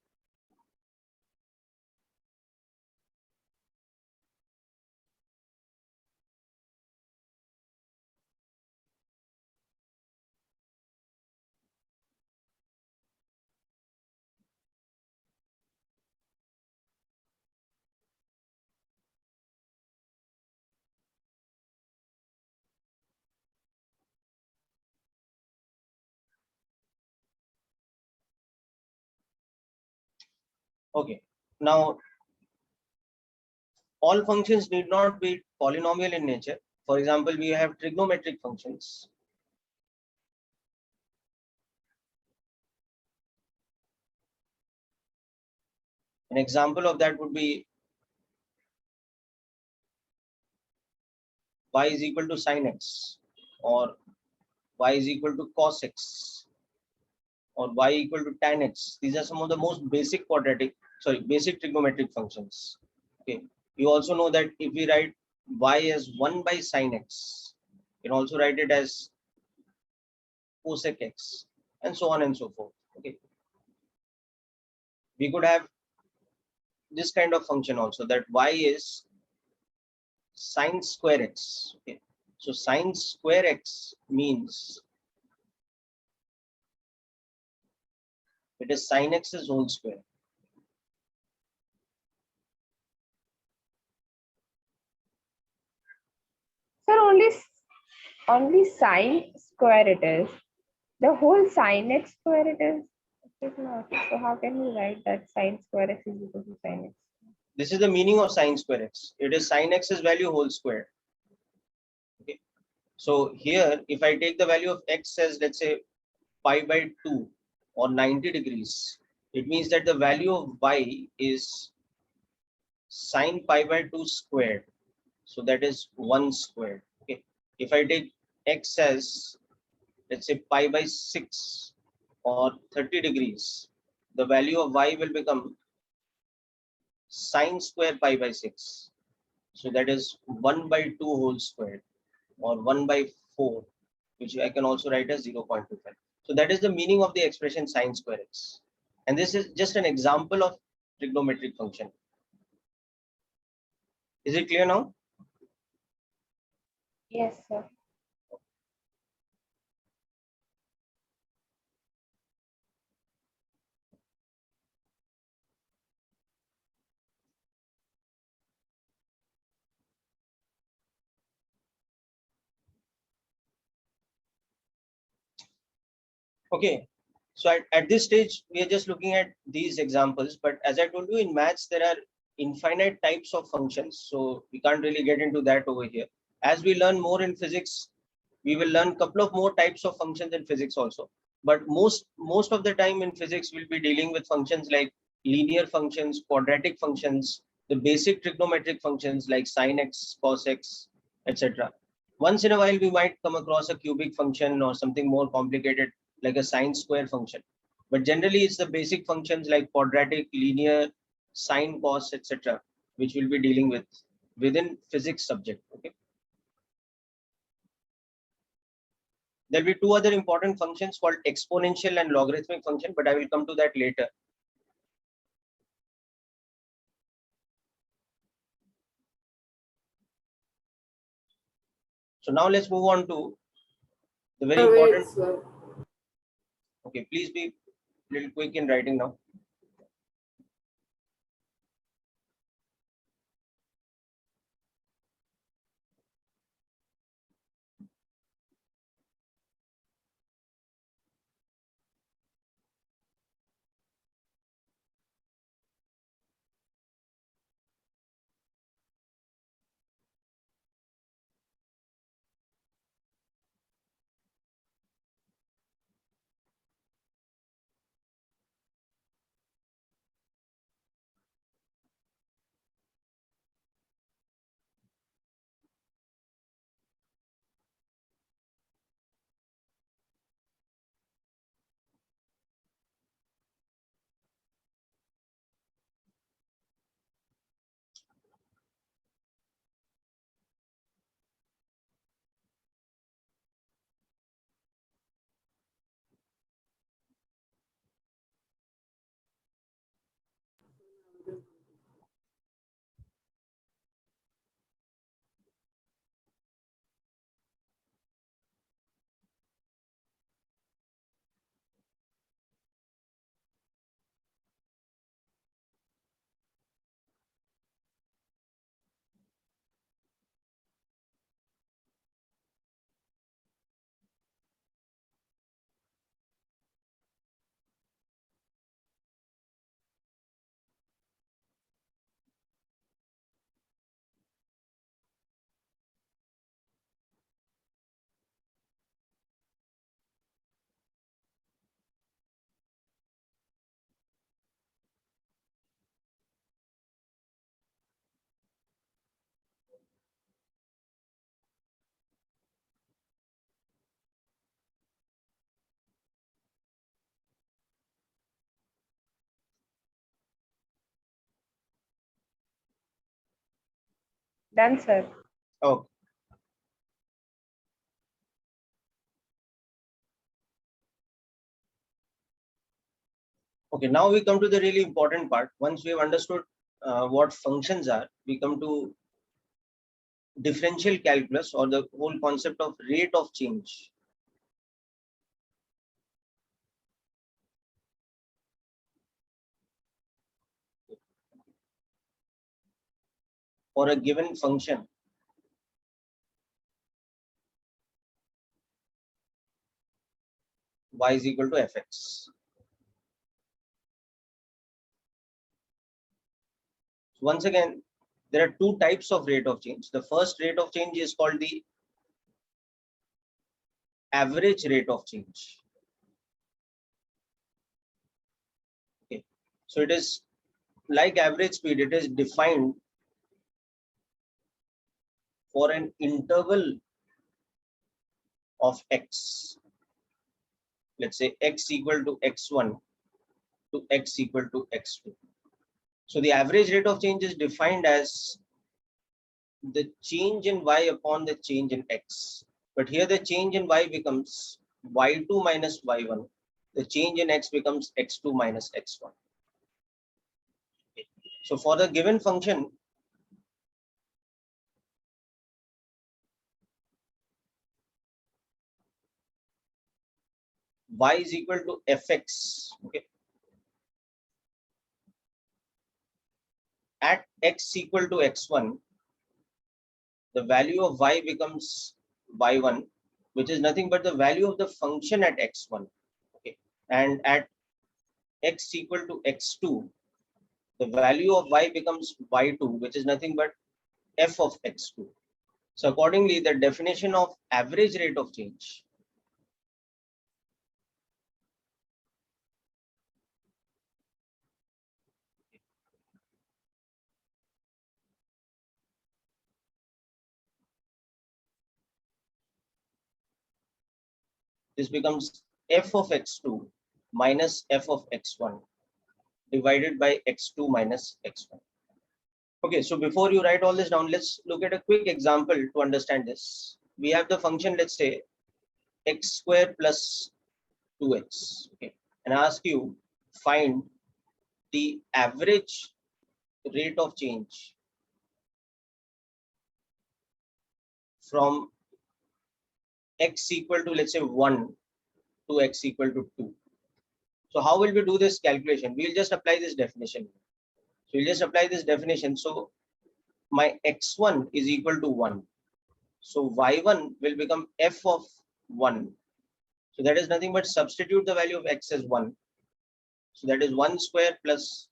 Okay. Now, all functions need not be polynomial in nature. For example, we have trigonometric functions. An example of that would be y is equal to sin x, or y is equal to cos x, or y equal to tan x. These are some of the most basic basic trigonometric functions. Okay. You also know that if we write y as 1 by sin x, you can also write it as cosec x, and so on and so forth. Okay. We could have this kind of function also, that y is sine square x. Okay. So sine square x means it is sin x's whole square. Sir, only sine square it is. The whole sin x square it is. It is not. So how can we write that sine square x is equal to sin x? This is the meaning of sine square x. It is sin x's value whole square. Okay. So here, if I take the value of x as, let's say, pi by 2 or 90 degrees, it means that the value of y is sine pi by 2 squared. So that is 1 squared. Okay. If I take x as, let's say, pi by 6 or 30 degrees, the value of y will become sine square pi by 6. So that is 1 by 2 whole squared, or 1 by 4, which I can also write as 0.25. So that is the meaning of the expression sine square x. And this is just an example of trigonometric function. Is it clear now? Yes, sir. Okay. So at this stage, we are just looking at these examples. But as I told you, in maths, there are infinite types of functions. So we can't really get into that over here. As we learn more in physics, we will learn a couple of more types of functions in physics also. But most of the time in physics, we'll be dealing with functions like linear functions, quadratic functions, the basic trigonometric functions like sine x, cos x, etc. Once in a while, we might come across a cubic function or something more complicated like a sine square function. But generally, it's the basic functions like quadratic, linear, sine, cos, etc., which we'll be dealing with within physics subject. Okay. There'll be two other important functions called exponential and logarithmic function, but I will come to that later. So now let's move on to the very important. Okay, please be a little quick in writing now. Done, sir. Oh, okay. Now we come to the really important part. Once we have understood what functions are, we come to differential calculus, or the whole concept of rate of change. For a given function, y is equal to fx. Once again, there are two types of rate of change. The first rate of change is called the average rate of change. Okay. So it is like average speed. It is defined for an interval of x, let's say x equal to x1 to x equal to x2. So the average rate of change is defined as the change in y upon the change in x. But here the change in y becomes y2 minus y1. The change in x becomes x2 minus x1. So for the given function, y is equal to fx. Okay. At x equal to x1, the value of y becomes y1, which is nothing but the value of the function at x1. Okay. And at x equal to x2, the value of y becomes y2, which is nothing but f of x2. So accordingly, the definition of average rate of change this becomes f of x2 minus f of x1 divided by x2 minus x1. Okay, so before you write all this down, let's look at a quick example to understand this. We have the function, let's say, x square plus 2x. Okay, and I ask you, find the average rate of change from x equal to, let's say, 1 to x equal to 2. So how will we do this calculation? We'll just apply this definition. So we'll just apply this definition. So my x1 is equal to 1. So y1 will become f of 1. So that is nothing but substitute the value of x as 1. So that is 1 square plus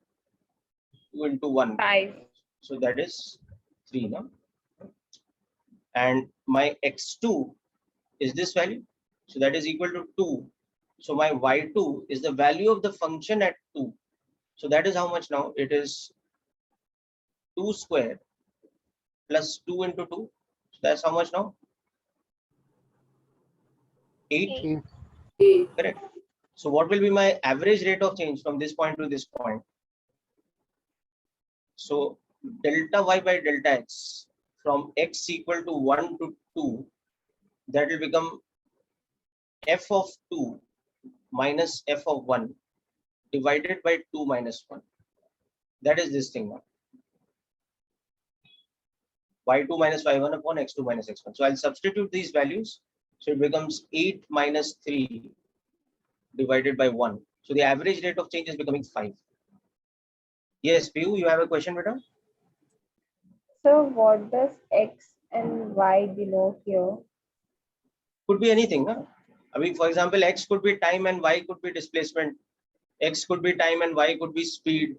2 into 1. 5. So that is 3. No? And my x2 is this value. So that is equal to 2. So my y2 is the value of the function at 2. So that is how much now? It is 2 square plus 2 into 2. So that's how much now? 8. Correct. So what will be my average rate of change from this point to this point? So delta y by delta x from x equal to 1 to 2, that will become f of 2 minus f of 1 divided by 2 minus 1. That is this thing now. y2 minus y1 upon x2 minus x1. So I'll substitute these values. So it becomes 8 minus 3 divided by 1. So the average rate of change is becoming 5. Yes, Piyu, you have a question, Beta? So what does x and y denote here? Could be anything. Huh? I mean, for example, x could be time and y could be displacement. X could be time and y could be speed.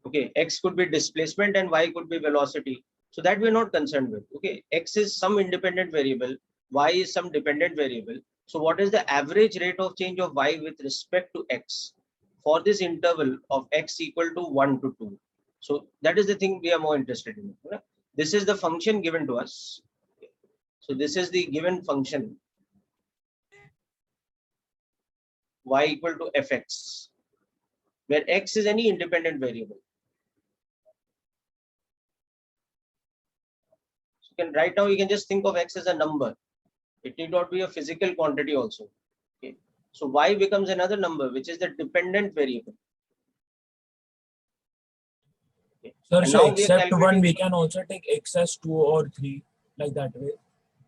Okay, x could be displacement and y could be velocity. So that we're not concerned with. Okay, x is some independent variable, y is some dependent variable. So what is the average rate of change of y with respect to x for this interval of x equal to 1 to 2? So that is the thing we are more interested in. Okay? This is the function given to us. So this is the given function y equal to fx, where x is any independent variable. So you can right now you can just think of x as a number. It need not be a physical quantity also. Okay. So y becomes another number, which is the dependent variable. Okay. Sir, And so now we are except one, calculating. we can also take x as 2 or 3, like that way.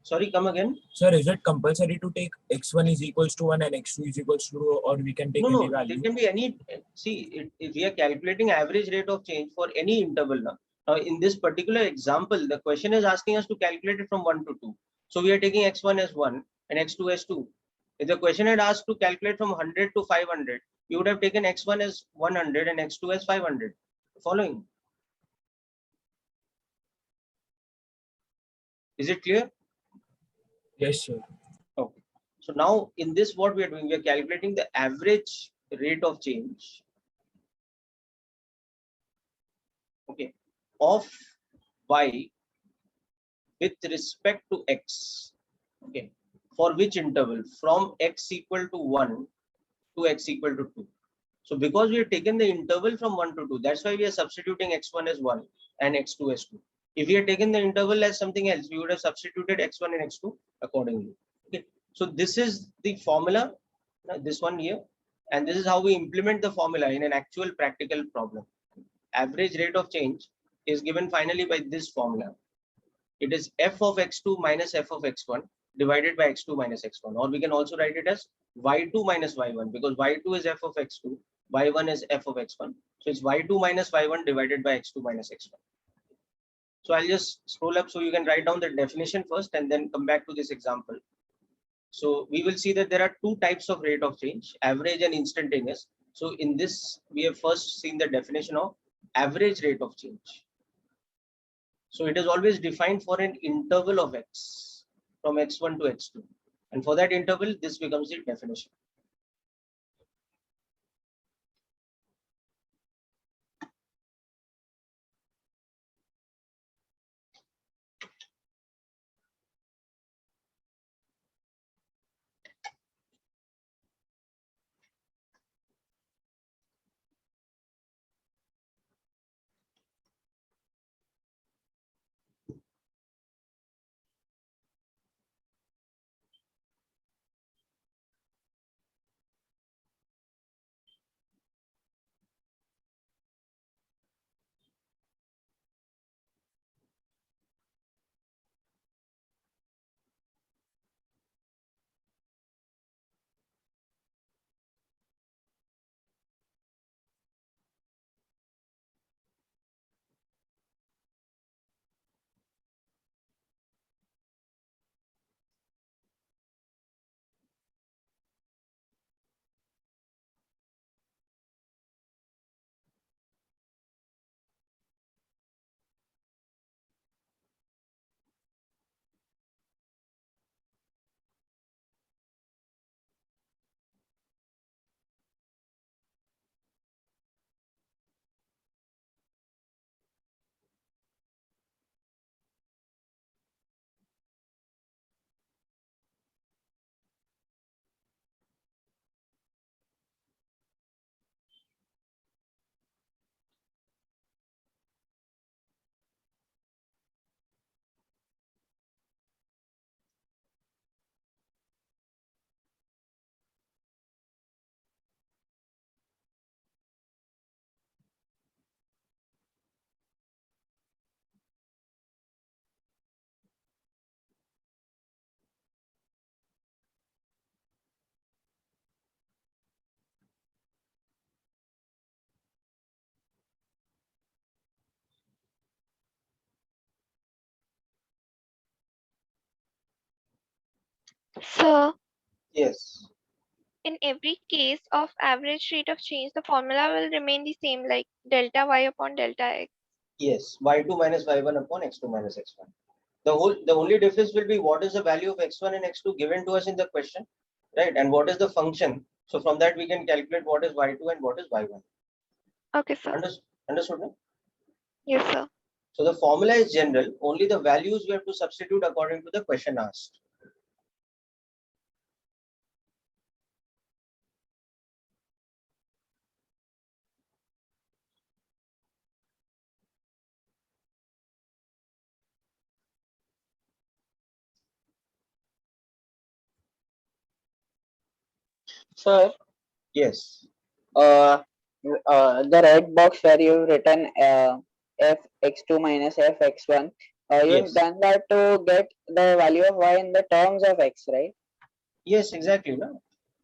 Sorry, come again. Sir, is it compulsory to take x1 is equals to 1 and x2 is equals to 2, or we can take any There value? can be any. See, if we are calculating average rate of change for any interval now. Now, in this particular example, the question is asking us to calculate it from 1 to 2. So we are taking x1 as 1 and x2 as 2. If the question had asked to calculate from 100 to 500, you would have taken x1 as 100 and x2 as 500. Following. Is it clear? Yes, sir. Okay. So now in this, what we are doing, we are calculating the average rate of change. Okay, of y with respect to x. Okay, for which interval? From x equal to 1 to x equal to 2. So because we have taken the interval from 1 to 2, that's why we are substituting x1 as 1 and x2 as 2. If we had taken the interval as something else, we would have substituted x1 and x2 accordingly. Okay, so this is the formula, this one here, and this is how we implement the formula in an actual practical problem. Average rate of change is given finally by this formula. It is f of x2 minus f of x1 divided by x2 minus x1, or we can also write it as y2 minus y1, because y2 is f of x2, y1 is f of x1. So it's y2 minus y1 divided by x2 minus x1. So I'll just scroll up so you can write down the definition first and then come back to this example. So we will see that there are two types of rate of change, average and instantaneous. So in this, we have first seen the definition of average rate of change. So it is always defined for an interval of x from x1 to x2. And for that interval, this becomes the definition. So Yes. in every case of average rate of change, the formula will remain the same, like delta y upon delta x. Yes. Y2 minus y1 upon x2 minus x1. The only difference will be what is the value of x1 and x2 given to us in the question, right? And what is the function? So from that we can calculate what is y2 and what is y1. Okay, sir. Understood? No? Yes, sir. So the formula is general, only the values we have to substitute according to the question asked. Sir, Yes. uh, the red box where you've written f x2 minus f x1, you've Yes. done that to get the value of y in the terms of x, right? Yes, exactly. No?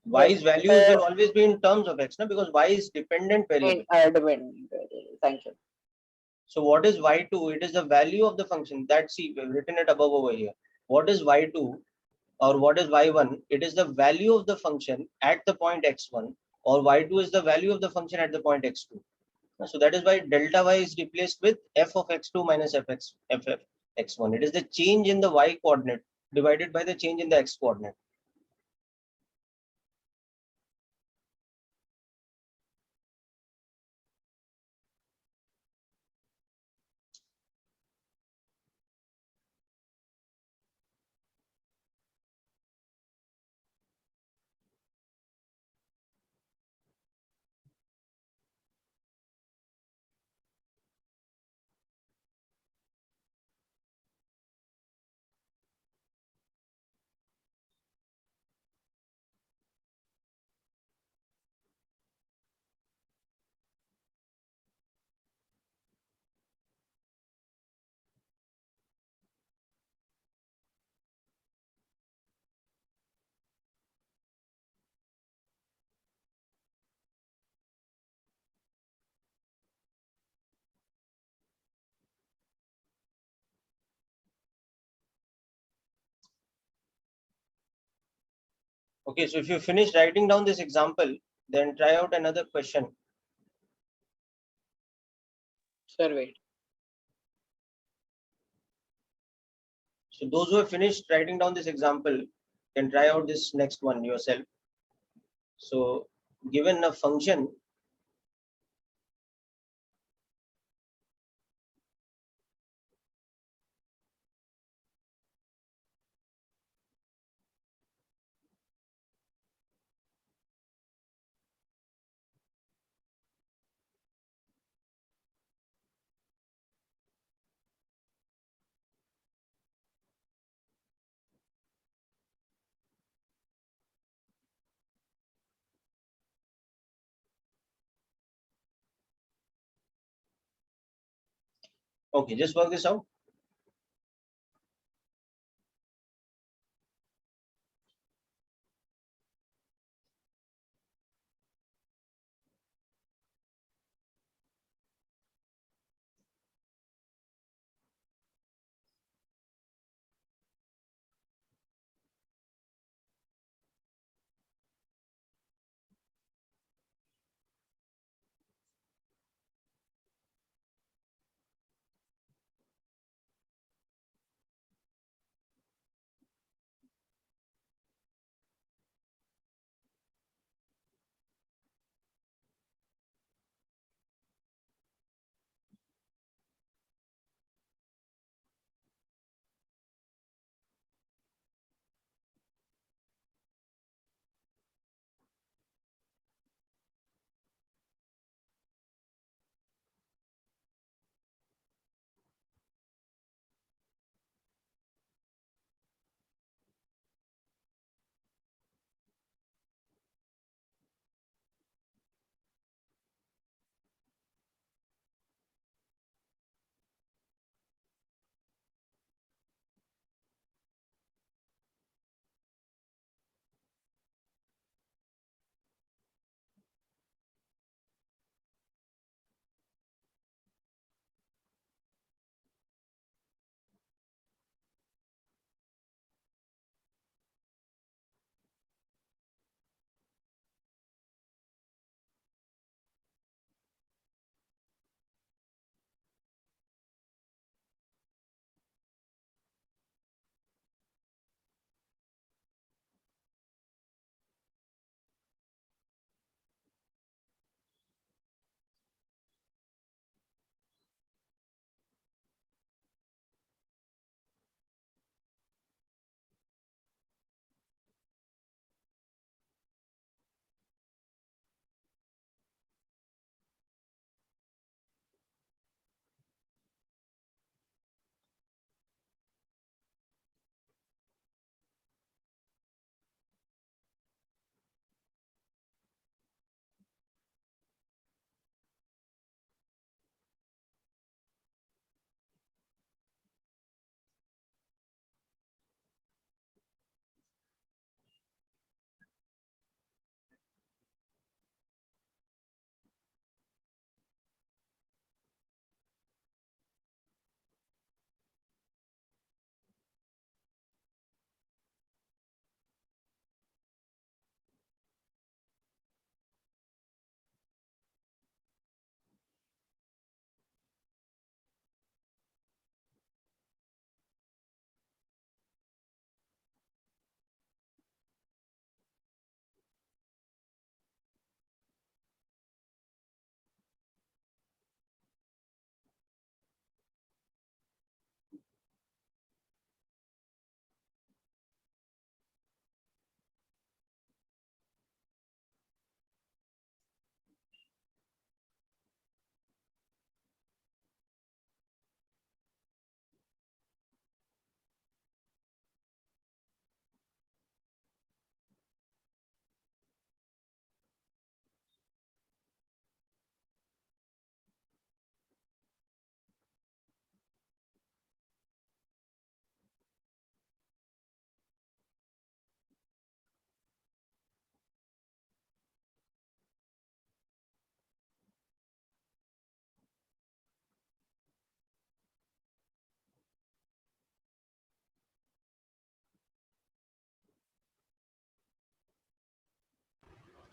Y's values will always be in terms of x, no? Because y is dependent variable. Dependent variable. Thank you. So what is y2? It is the value of the function. That's see, we've written it above over here. What is y2 or what is y1? It is the value of the function at the point x1, or y2 is the value of the function at the point x2. So that is why delta y is replaced with f of x2 minus f of x1. It is the change in the y coordinate divided by the change in the x coordinate. Okay, so if you finish writing down this example, then try out another question. Sir, wait. So those who have finished writing down this example can try out this next one yourself. So given a function, okay, just work this out.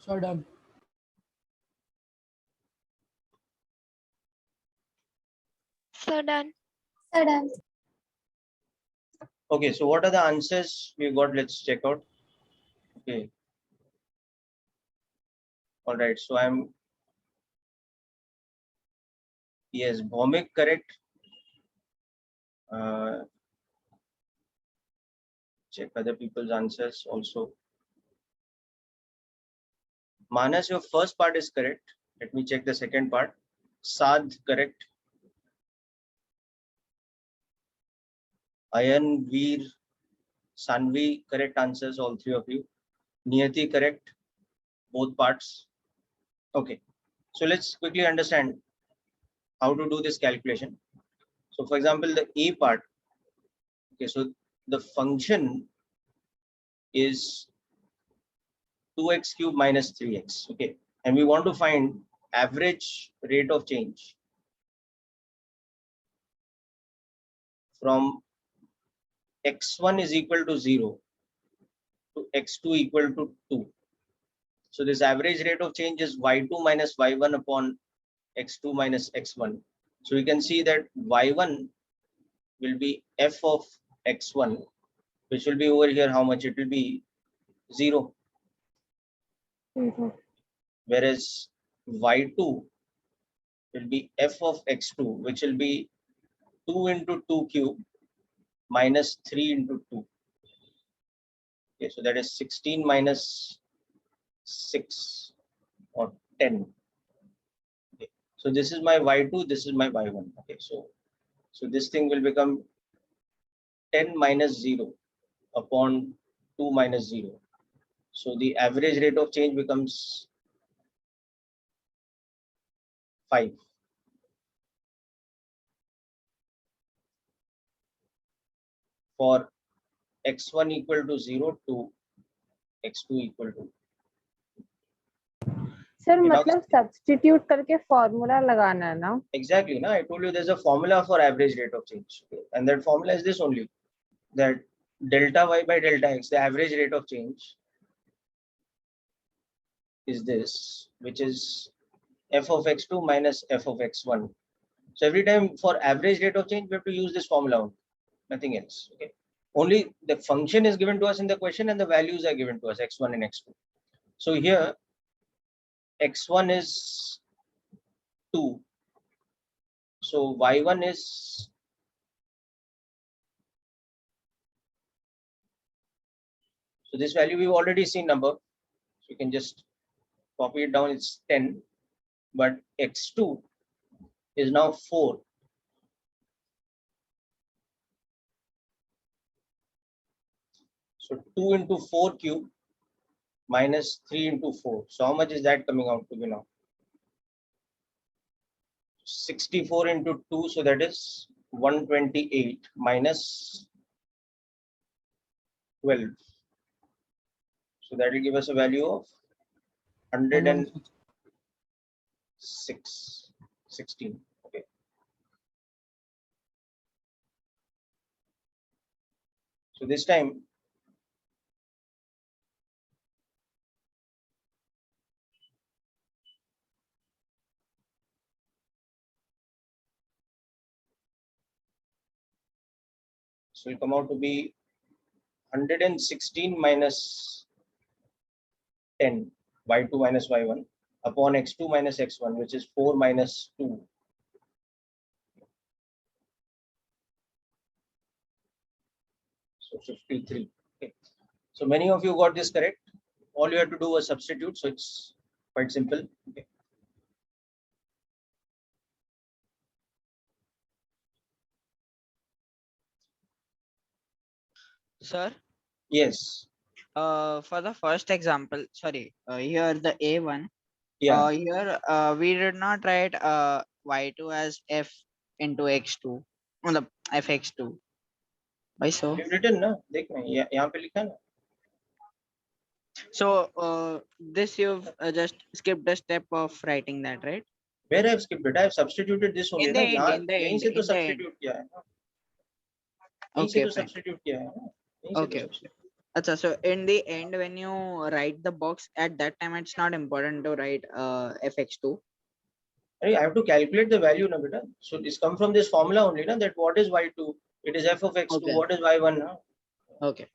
So done. So done. Okay, so what are the answers we got? Let's check out. Okay. All right, so yes, Bhomik, correct. Check other people's answers also. Manas, your first part is correct. Let me check the second part. Sadh, correct. Ayan, Veer, Sanvi, correct answers, all three of you. Niyati, correct, both parts. Okay, so let's quickly understand how to do this calculation. So for example, the A part, okay, so the function is 2x cube minus 3x, okay, and we want to find average rate of change from x1 is equal to 0 to x2 equal to 2. So this average rate of change is y2 minus y1 upon x2 minus x1. So we can see that y1 will be f of x1, which will be over here. How much? It will be 0. Whereas y2 will be f of x2, which will be 2 into 2 cube minus 3 into 2. Okay, so that is 16 minus 6 or 10. Okay, so this is my y2, this is my y1. Okay, so this thing will become 10 minus 0 upon 2 minus 0. So the average rate of change becomes 5. For x1 equal to 0 to x2 equal to. Sir मतलब substitute करके formula लगाना है ना? Exactly, na, I told you there's a formula for average rate of change, okay? And that formula is this only, that delta y by delta x, the average rate of change is this, which is f of x2 minus f of x1. So every time for average rate of change, we have to use this formula only, nothing else. Okay, only the function is given to us in the question and the values are given to us, x1 and x2. So here x1 is 2, so y1 is so this value we've already seen number, so you can just copy it down, it's 10, but x2 is now 4. So 2 into 4 cube minus 3 into 4. So how much is that coming out to be now? 64 into 2, so that is 128 minus 12. So that will give us a value of 16. Okay. So this time so it will come out to be 116 minus 10, y2 minus y1 upon x2 minus x1, which is 4 minus 2. So 53. Okay. So many of you got this correct. All you have to do was substitute. So it's quite simple. Okay. Sir, Yes. for the first example, sorry, here the A1, Yeah. here we did not write y2 as f into x2, मतलब fx2. Why so? You've written ना, देख ना, यहाँ पे लिखा ना. So this you've just skipped a step of writing that, right? Where I've skipped it, I've substituted this only. In the ना, end, यहाँ in the यहीं end, से तो in the end. substitute किया है ना. यहीं से Okay, तो fine. substitute किया है ना. यहीं से तो Okay. substitute. Acha, so in the end, when you write the box, at that time it's not important to write fx2. I have to calculate the value, na beta. So this come from this formula only, na, that what is y2? It is f of x2. Okay. What is y1? Na? Okay.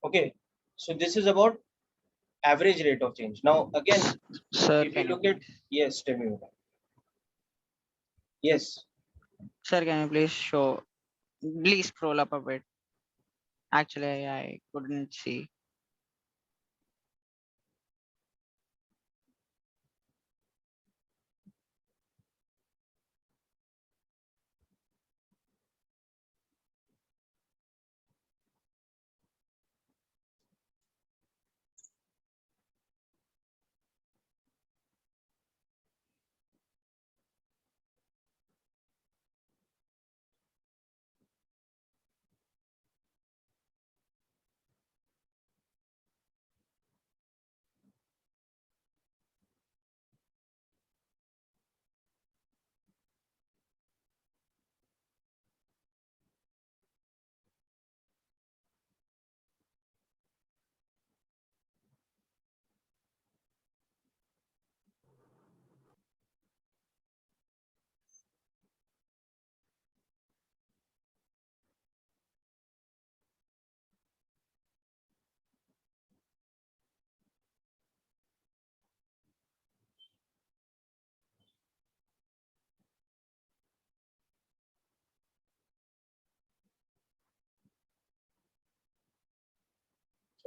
Okay. So this is about average rate of change. Now again, Sir, if you can you look at, please? yes, tell me. Beta. Yes. Sir, can you please show? Please scroll up a bit. Actually, I couldn't see.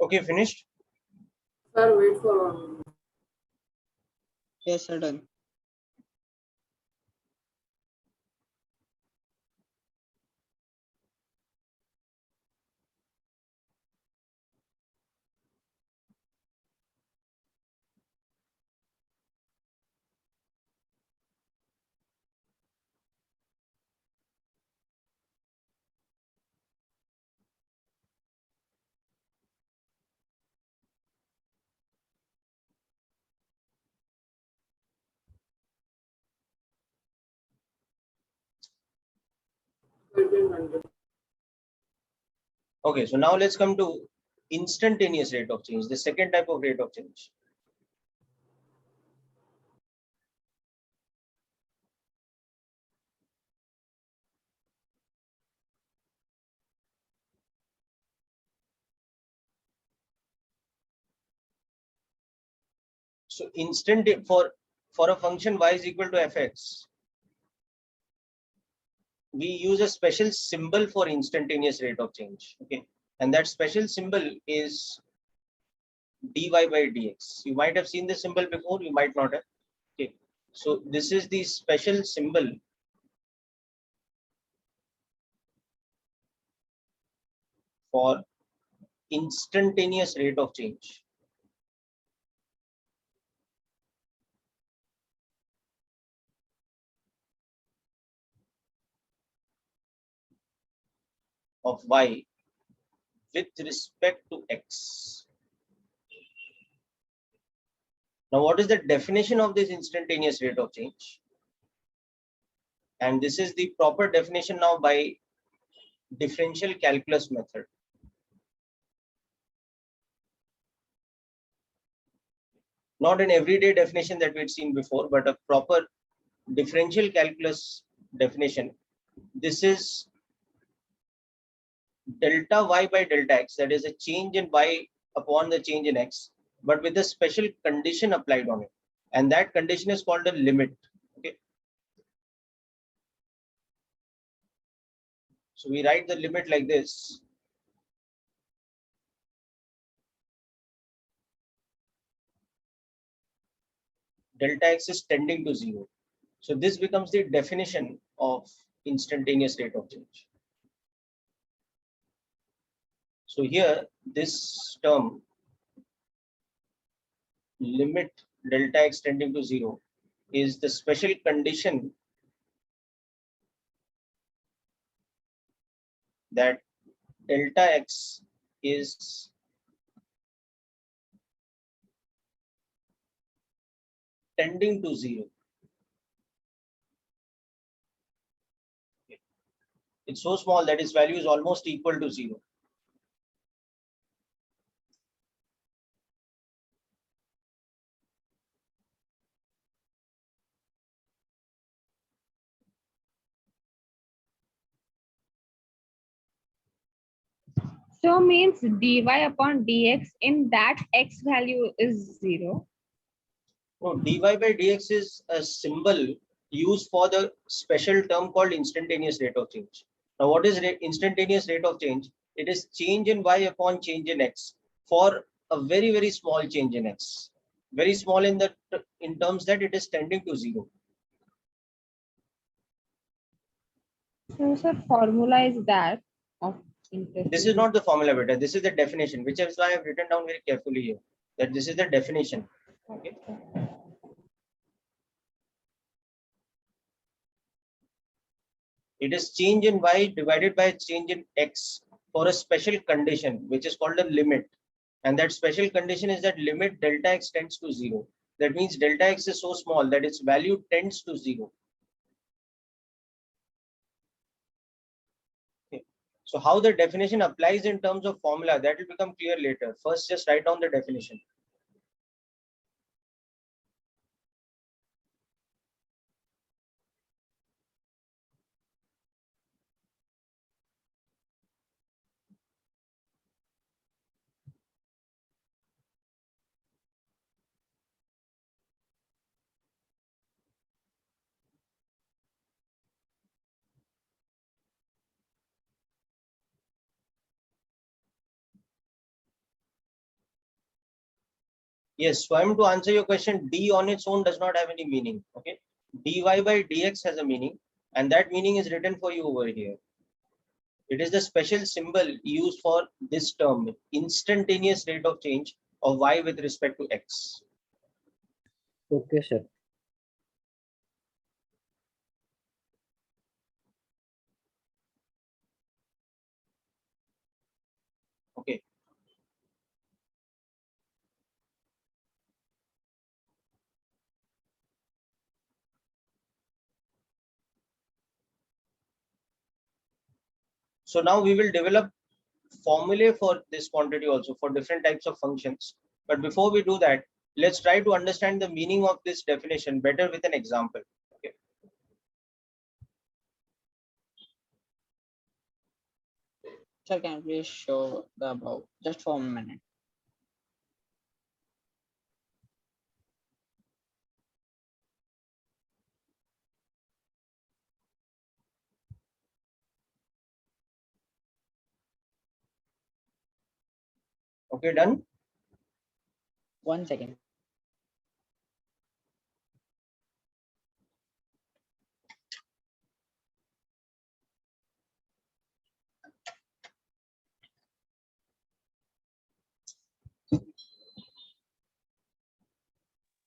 Okay, finished. Sir, wait for 1 minute. Yes, sir, done. Okay, so now let's come to instantaneous rate of change, the second type of rate of change. So instant for a function y is equal to fx, we use a special symbol for instantaneous rate of change. Okay, and that special symbol is dy by dx. You might have seen this symbol before, you might not have. Okay, so this is the special symbol for instantaneous rate of change. Of y with respect to x. Now, what is the definition of this instantaneous rate of change? And this is the proper definition now by differential calculus method. Not an everyday definition that we'd seen before, but a proper differential calculus definition. This is delta y by delta x, that is a change in y upon the change in x, but with a special condition applied on it. And that condition is called a limit. Okay. So we write the limit like this. Delta x is tending to 0. So this becomes the definition of instantaneous rate of change. So here, this term, limit delta x tending to 0, is the special condition that delta x is tending to 0. It's so small that its value is almost equal to 0. So means dy upon dx in that x value is 0. No, dy by dx is a symbol used for the special term called instantaneous rate of change. Now, what is instantaneous rate of change? It is change in y upon change in x for a very, very small change in x. Very small in terms that it is tending to 0. So sir, formula is that of interest. This is not the formula, beta. This is the definition, which is why I have written down very carefully here. That this is the definition. Okay. It is change in y divided by change in x for a special condition, which is called a limit. And that special condition is that limit delta x tends to 0. That means delta x is so small that its value tends to 0. Okay. So how the definition applies in terms of formula, that will become clear later. First, just write down the definition. Yes, so I'm to answer your question, d on its own does not have any meaning. Okay, dy by dx has a meaning, and that meaning is written for you over here. It is the special symbol used for this term, instantaneous rate of change of y with respect to x. Okay, sir. Okay. So now we will develop formulae for this quantity also for different types of functions. But before we do that, let's try to understand the meaning of this definition better with an example. Okay. Sir, can you please show the above just for a minute? Okay, done. 1 second.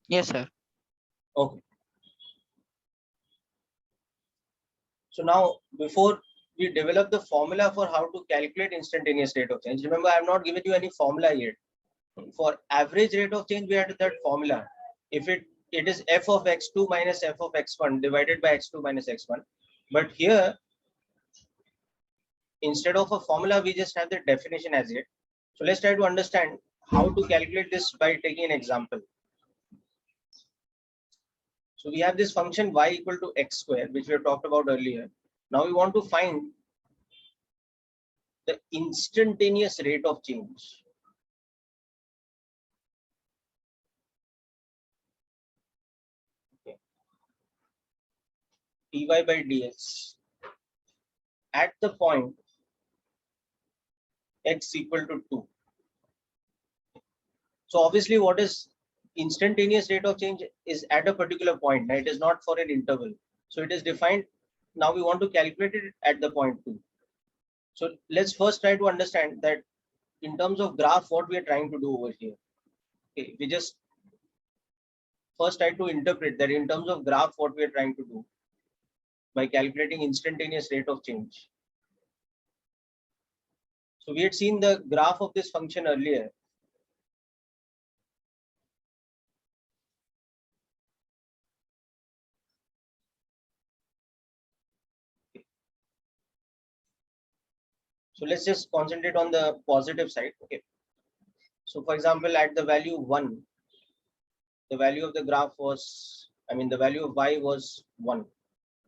Yes, sir. Okay. So now, before we develop the formula for how to calculate instantaneous rate of change, remember I have not given you any formula yet. For average rate of change, we had that formula. If it is f of x2 minus f of x1 divided by x2 minus x1. But here, instead of a formula, we just have the definition as it. So let's try to understand how to calculate this by taking an example. So we have this function y equal to x square, which we have talked about earlier. Now we want to find the instantaneous rate of change. Okay. Dy by dx at the point x equal to 2. So obviously, what is instantaneous rate of change is at a particular point. It is not for an interval. So it is defined. Now we want to calculate it at the point 2. So let's first try to understand that in terms of graph, what we are trying to do over here. Okay, we just first try to interpret that in terms of graph, what we are trying to do by calculating instantaneous rate of change. So we had seen the graph of this function earlier. So let's just concentrate on the positive side. Okay. So for example, at the value 1, the value of the graph was, the value of y was 1.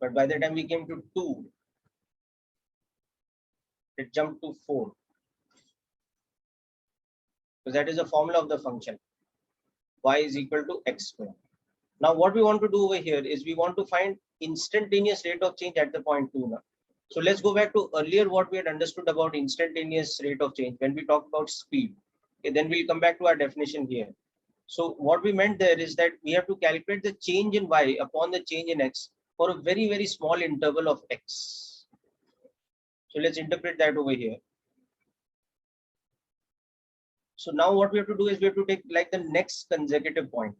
But by the time we came to 2, it jumped to 4. So that is the formula of the function. Y is equal to x square. Now what we want to do over here is we want to find instantaneous rate of change at the point 2 now. So let's go back to earlier what we had understood about instantaneous rate of change when we talked about speed. Okay, then we'll come back to our definition here. So what we meant there is that we have to calculate the change in y upon the change in x for a very, very small interval of x. So let's interpret that over here. So now what we have to do is we have to take like the next consecutive point,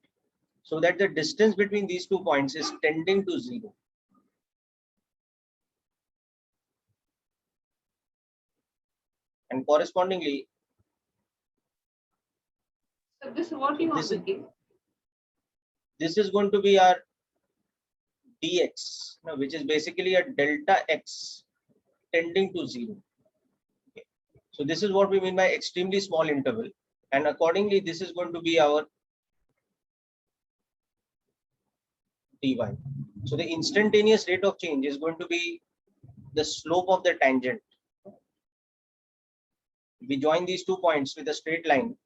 so that the distance between these 2 points is tending to 0. And correspondingly, So this is what you want to give. This is going to be our dx, which is basically a delta x tending to 0. Okay. So this is what we mean by extremely small interval. And accordingly, this is going to be our dy. So the instantaneous rate of change is going to be the slope of the tangent. If we join these 2 points with a straight line,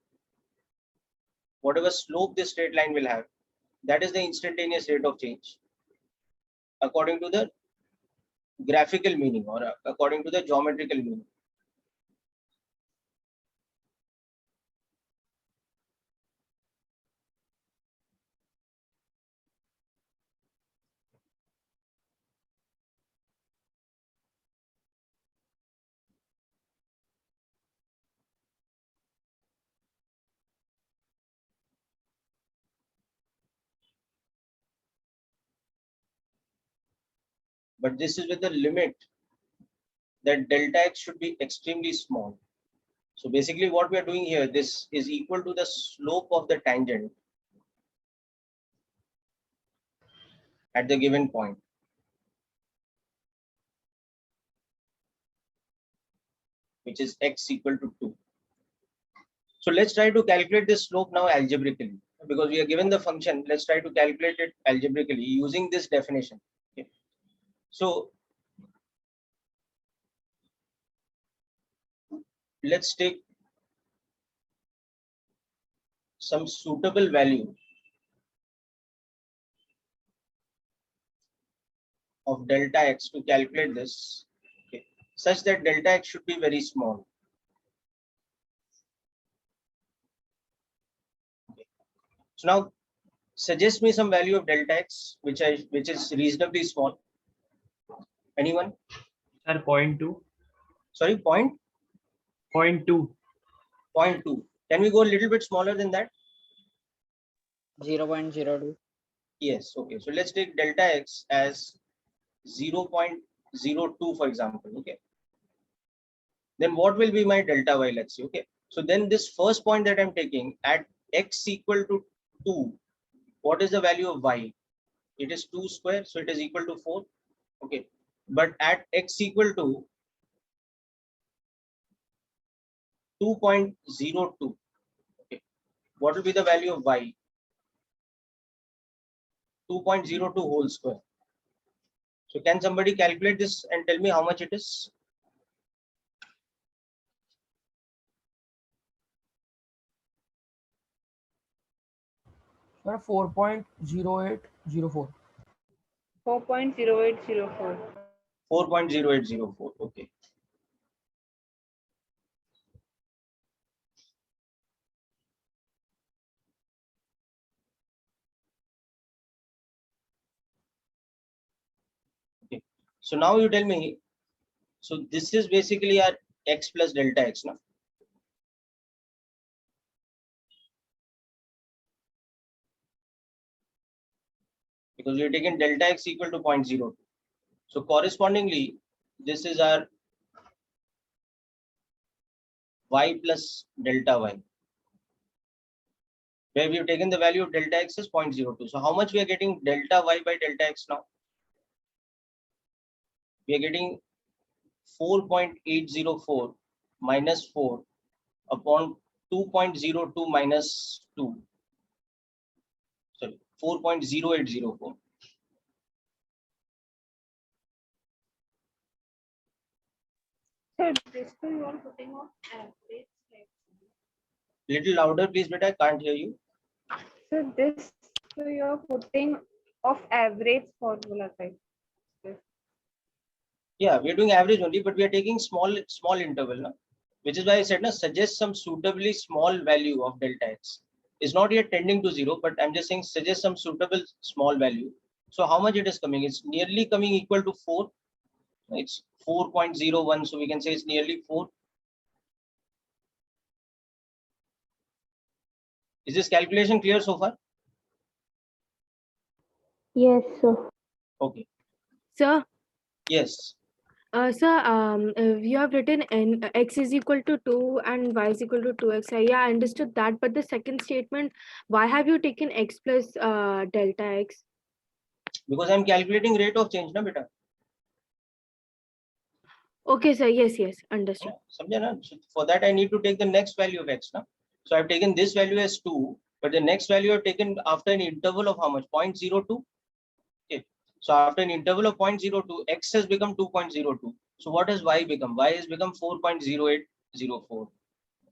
whatever slope this straight line will have, that is the instantaneous rate of change according to the graphical meaning or according to the geometrical meaning. But this is with the limit that delta x should be extremely small. So basically what we are doing here, this is equal to the slope of the tangent at the given point. Which is x equal to 2. So let's try to calculate this slope now algebraically. Because we are given the function, let's try to calculate it algebraically using this definition. Okay. So let's take some suitable value of delta x to calculate this, okay, such that delta x should be very small. Okay. So now suggest me some value of delta x which is reasonably small. Anyone? Sir, 0.2. Sorry, 0.2. 0.2. Can we go a little bit smaller than that? 0.02. Yes. Okay. So let's take delta x as 0.02, for example. Okay. Then what will be my delta y? Let's see. Okay. So then this first point that I'm taking at x equal to 2, what is the value of y? It is 2 square, so it is equal to 4. Okay. But at x equal to 2.02, okay, what will be the value of y? 2.02 whole square. So can somebody calculate this and tell me how much it is? Sir, 4.0804. 4.0804. 4.0804. Okay. Okay. So now you tell me. So this is basically our x plus delta x now. Because we are taking delta x equal to 0.02. So correspondingly, this is our y plus delta y, where we have taken the value of delta x as 0.02. So how much we are getting delta y by delta x now? We are getting 4.804 minus 4 upon 2.02 minus 2. Sorry, 4.0804. So this way you are putting off average. Little louder, please, but I can't hear you. So this so you are putting of average formula type. Yeah, we are doing average only, but we are taking small interval, no? Which is why I said, no, suggest some suitably small value of delta x. It's not yet tending to 0, but I'm just saying suggest some suitable small value. So how much it is coming? It's nearly coming equal to 4. It's 4.01, so we can say it's nearly 4. Is this calculation clear so far? Yes, sir. Okay. Sir, Yes. sir, you have written x is equal to 2 and y is equal to 2x. Yeah, I understood that. But the second statement, why have you taken x plus delta x? Because I'm calculating rate of change, na beta. Okay, sir. Yes, understood. Samjha na? So for that, I need to take the next value of x. Na? So I've taken this value as 2, but the next value I've taken after an interval of how much? 0.02. Okay. So after an interval of 0.02, x has become 2.02. So what has y become? Y has become 4.0804.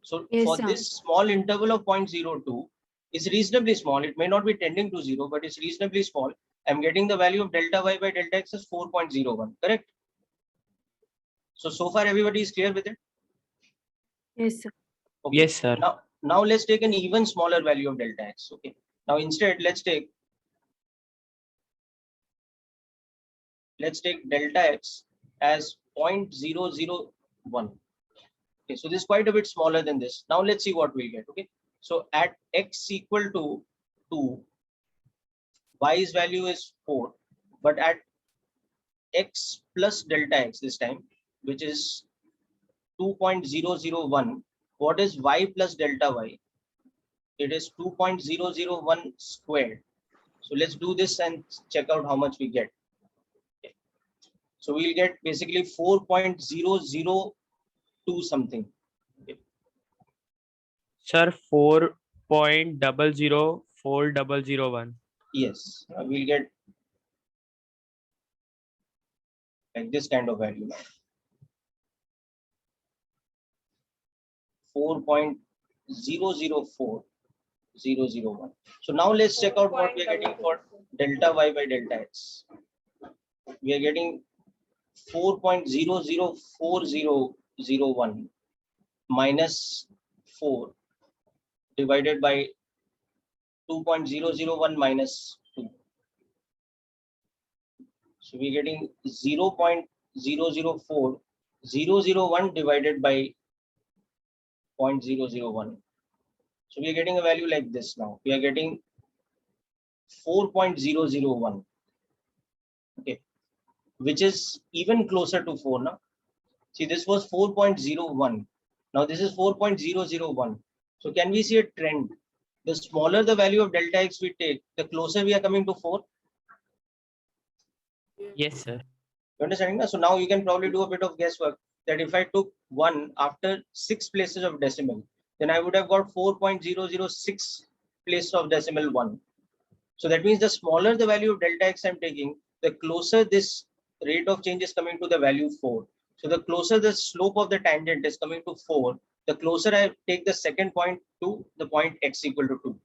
So Yes, for sir. this small interval of 0.02, is reasonably small. It may not be tending to 0, but it's reasonably small. I'm getting the value of delta y by delta x as 4.01. Correct? So far everybody is clear with it? Yes, sir. Okay. Yes, sir. Now let's take an even smaller value of delta x. Okay. Now instead let's take delta x as 0.001. Okay, so this is quite a bit smaller than this. Now let's see what we'll get. Okay, so at x equal to 2, y's value is 4, but at x plus delta x this time, which is 2.001, what is y plus delta y? It is 2.001 squared. So let's do this and check out how much we get. Okay. So we'll get basically 4.002 something. Okay. Sir, 4.004001. Yes, we'll get like this kind of value. 4.004001. So now let's check out what we are getting for delta y by delta x. We are getting 4.004001 minus 4 divided by 2.001 minus 2. So we're getting 0.004001 divided by 0.001. So we are getting a value like this now. We are getting 4.001. Okay, which is even closer to 4 now. See, this was 4.01. Now this is 4.001. So can we see a trend? The smaller the value of delta x we take, the closer we are coming to 4. Yes, sir. You understanding? So now you can probably do a bit of guesswork that if I took 1 after 6 places of decimal, then I would have got 4.006 place of decimal 1. So that means the smaller the value of delta x I'm taking, the closer this rate of change is coming to the value 4. So the closer the slope of the tangent is coming to 4, the closer I take the second point to the point x equal to 2.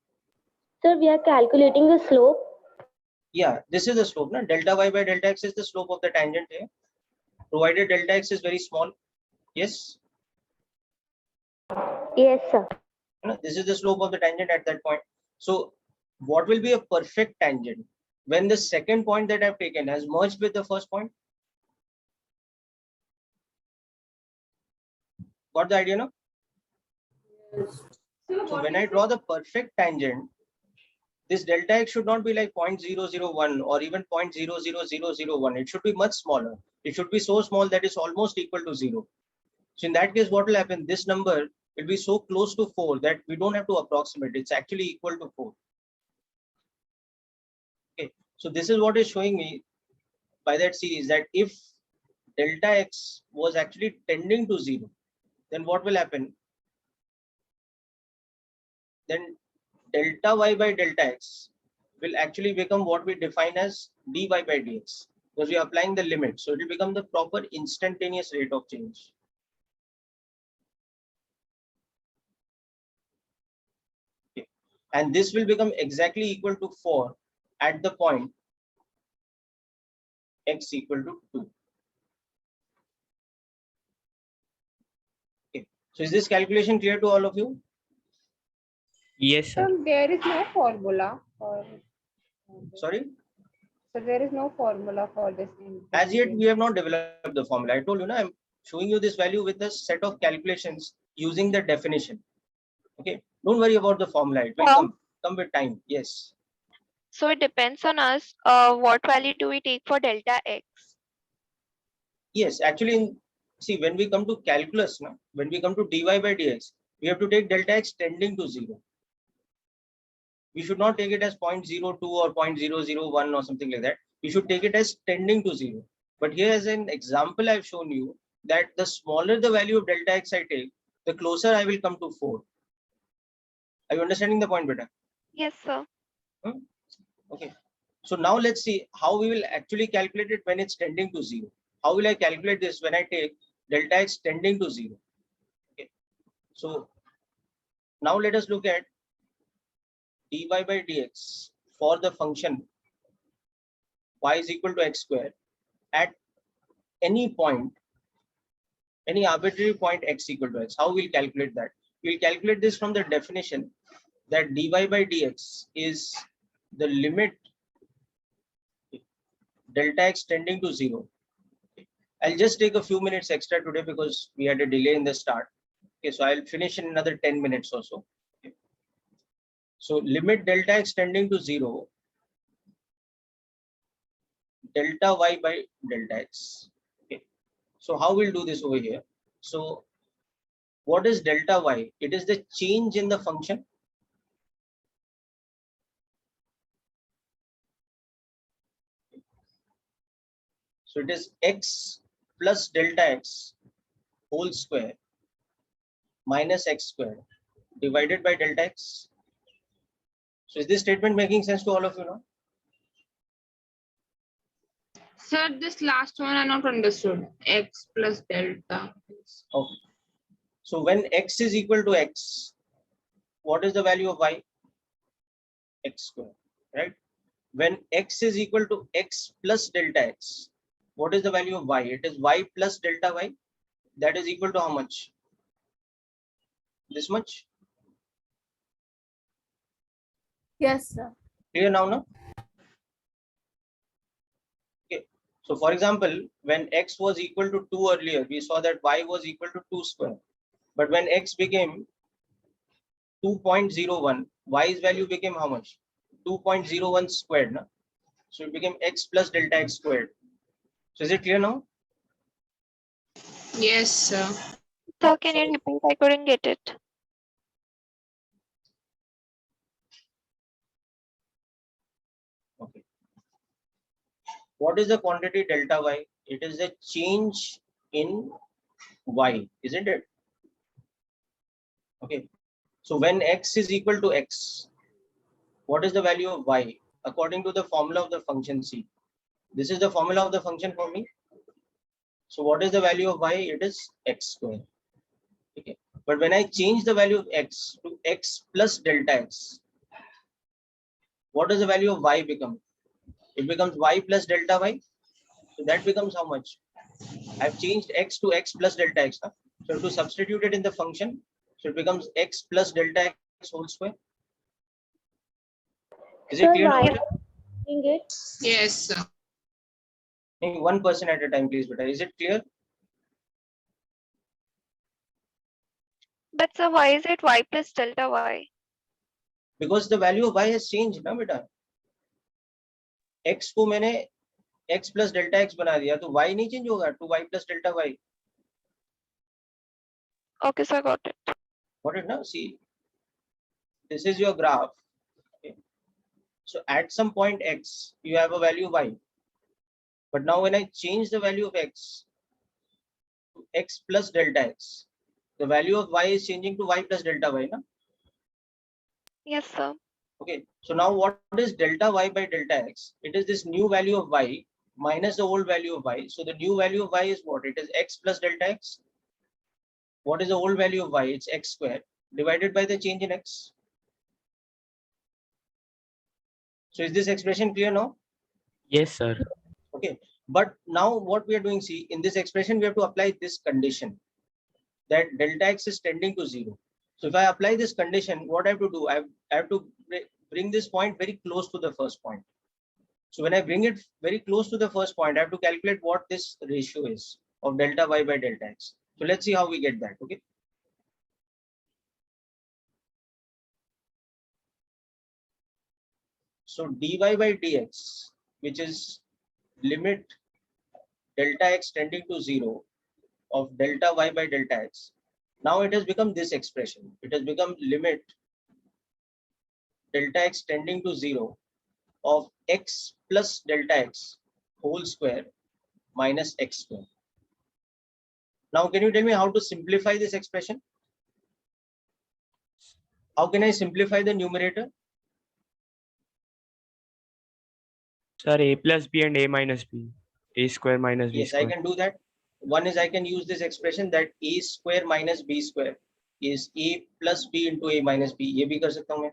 Sir, we are calculating the slope. Yeah, this is the slope. Na? Delta y by delta x is the slope of the tangent here, provided delta x is very small. Yes? Yes, sir. This is the slope of the tangent at that point. So what will be a perfect tangent when the second point that I've taken has merged with the first point? Got the idea now? So when I draw the perfect tangent, this delta x should not be like 0.001 or even 0.00001. It should be much smaller. It should be so small that it's almost equal to 0. So in that case, what will happen? This number will be so close to 4 that we don't have to approximate. It's actually equal to 4. Okay, so this is what is showing me by that series, that if delta x was actually tending to 0, then what will happen? Then delta y by delta x will actually become what we define as dy by dx, because we are applying the limit. So it will become the proper instantaneous rate of change. Okay. And this will become exactly equal to 4 at the point x equal to 2. Okay. So is this calculation clear to all of you? Yes, sir. So there is no formula for. Sorry? So there is no formula for this. As yet, we have not developed the formula. I told you, I'm showing you this value with a set of calculations using the definition. Okay, don't worry about the formula. It will come with time. Yes. So it depends on us. What value do we take for delta x? Yes, actually, see, when we come to calculus, when we come to dy by dx, we have to take delta x tending to 0. We should not take it as 0.02 or 0.001 or something like that. We should take it as tending to 0. But here as an example, I've shown you that the smaller the value of delta x I take, the closer I will come to 4. Are you understanding the point, beta? Yes, sir. Okay. So now let's see how we will actually calculate it when it's tending to 0. How will I calculate this when I take delta x tending to 0? Okay. So now let us look at dy by dx for the function y is equal to x square at any point, any arbitrary point x equal to x. How we'll calculate that? We'll calculate this from the definition that dy by dx is the limit delta x tending to 0. I'll just take a few minutes extra today because we had a delay in the start. Okay, so I'll finish in another 10 minutes or so. Okay. So limit delta x tending to 0, delta y by delta x. Okay. So how we'll do this over here? So what is delta y? It is the change in the function. So it is x plus delta x whole square minus x square divided by delta x. So is this statement making sense to all of you now? Sir, this last one I not understood. X plus delta. Okay. So when x is equal to x, what is the value of y? X square, right? When x is equal to x plus delta x, what is the value of y? It is y plus delta y. That is equal to how much? This much? Yes, sir. Clear now, no? Okay. So for example, when x was equal to 2 earlier, we saw that y was equal to 2 square. But when x became 2.01, y's value became how much? 2.01 squared. No? So it became x plus delta x squared. So is it clear now? Yes, sir. So can you repeat? I couldn't get it. Okay. What is the quantity delta y? It is the change in y, isn't it? Okay. So when x is equal to x, what is the value of y? According to the formula of the function c. This is the formula of the function for me. So what is the value of y? It is x square. Okay. But when I change the value of x to x plus delta x, what does the value of y become? It becomes y plus delta y. So that becomes how much? I've changed x to x plus delta x. Huh? So to substitute it in the function, so it becomes x plus delta x whole square. Is it clear now? Yes, sir. One person at a time, please, beta. Is it clear? But sir, why is it y plus delta y? Because the value of y has changed, ना बेटा? X को मैंने x plus delta x बना दिया, तो y नहीं change होगा to y plus delta y. Okay, sir, got it. Got it now? See, this is your graph. Okay. So at some point x, you have a value y. But now when I change the value of x to x plus delta x, the value of y is changing to y plus delta y. No? Yes, sir. Okay. So now what is delta y by delta x? It is this new value of y minus the old value of y. So the new value of y is what? It is x plus delta x. What is the old value of y? It's x squared divided by the change in x. So is this expression clear now? Yes, sir. Okay. But now what we are doing, see, in this expression, we have to apply this condition that delta x is tending to 0. So if I apply this condition, what I have to do? I have to bring this point very close to the first point. So when I bring it very close to the first point, I have to calculate what this ratio is of delta y by delta x. So let's see how we get that. Okay. So dy by dx, which is limit delta x tending to 0 of delta y by delta x. Now it has become this expression. It has become limit delta x tending to 0 of x plus delta x whole square minus x square. Now can you tell me how to simplify this expression? How can I simplify the numerator? Sir, a plus b and a minus b. A square minus b Yes, square. I can do that. One is I can use this expression that a square minus b square is a plus b into a minus b. ये भी कर सकता हूँ मैं.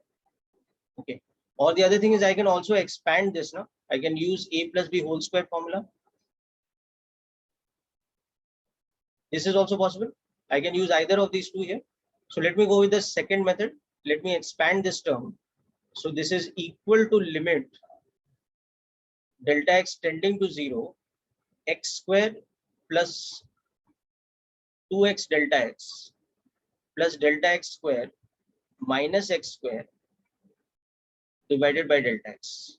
Okay. Or the other thing is I can also expand this. No? I can use a plus b whole square formula. This is also possible. I can use either of these two here. So let me go with the second method. Let me expand this term. So this is equal to limit delta x tending to 0 x square plus 2x delta x plus delta x square minus x square divided by delta x.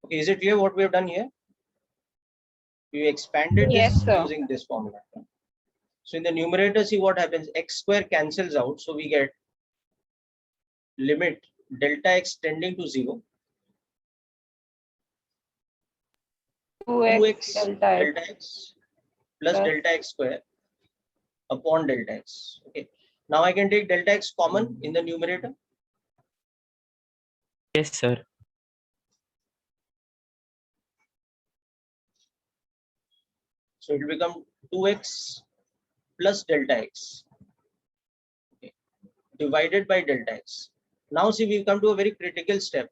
Okay, is it clear what we have done here? We expanded this using this formula. So in the numerator, see what happens, x square cancels out. So we get limit delta x tending to 0 2x delta x plus delta x square upon delta x. Okay. Now I can take delta x common in the numerator. Yes, sir. So it will become 2x plus delta x, okay, divided by delta x. Now see, we come to a very critical step.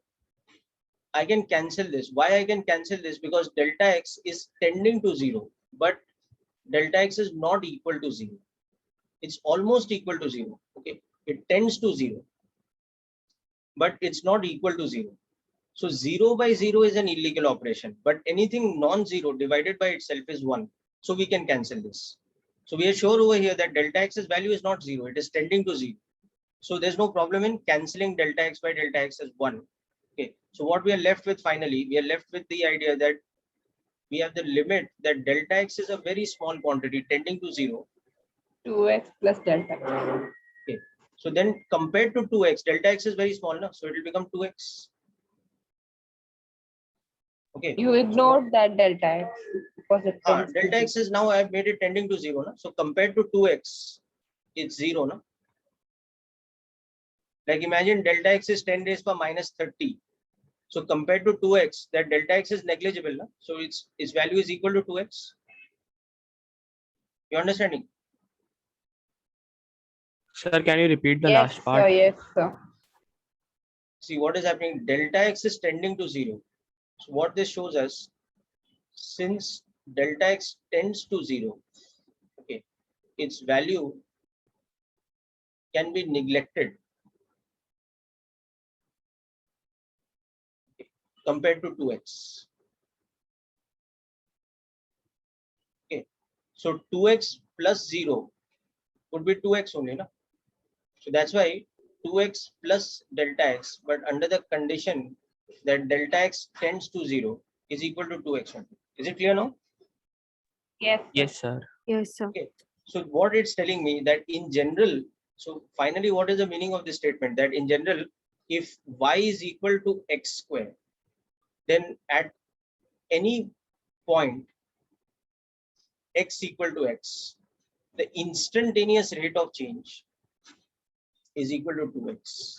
I can cancel this. Why I can cancel this? Because delta x is tending to 0, but delta x is not equal to 0. It's almost equal to 0. Okay, it tends to 0, but it's not equal to 0. So 0 by 0 is an illegal operation, but anything non-zero divided by itself is 1. So we can cancel this. So we are sure over here that delta x's value is not 0, it is tending to 0. So there's no problem in cancelling delta x by delta x as 1. Okay, so what we are left with finally, we are left with the idea that we have the limit that delta x is a very small quantity tending to 0. 2x plus delta. Okay, so then compared to 2x, delta x is very small now, so it will become 2x. Okay. You ignored that delta x because it tends to delta x is now I have made it tending to 0. No? So compared to 2x, it's 0. No? Like imagine delta x is 10 raised to minus 30. So compared to 2x, that delta x is negligible. No? So its value is equal to 2x. You understanding? Sir, can you repeat the Yes, last part? sir, yes, sir. See what is happening. Delta x is tending to 0. So what this shows us, since delta x tends to 0, okay, its value can be neglected compared to 2x. Okay, so 2x plus 0 would be 2x only. No? So that's why 2x plus delta x, but under the condition that delta x tends to 0 is equal to 2x only. Is it clear now? Yes. Yes, sir. Yes, sir. Okay. So what it's telling me that in general, So finally, what is the meaning of this statement? That in general, if y is equal to x square, then at any point x equal to x, the instantaneous rate of change is equal to 2x.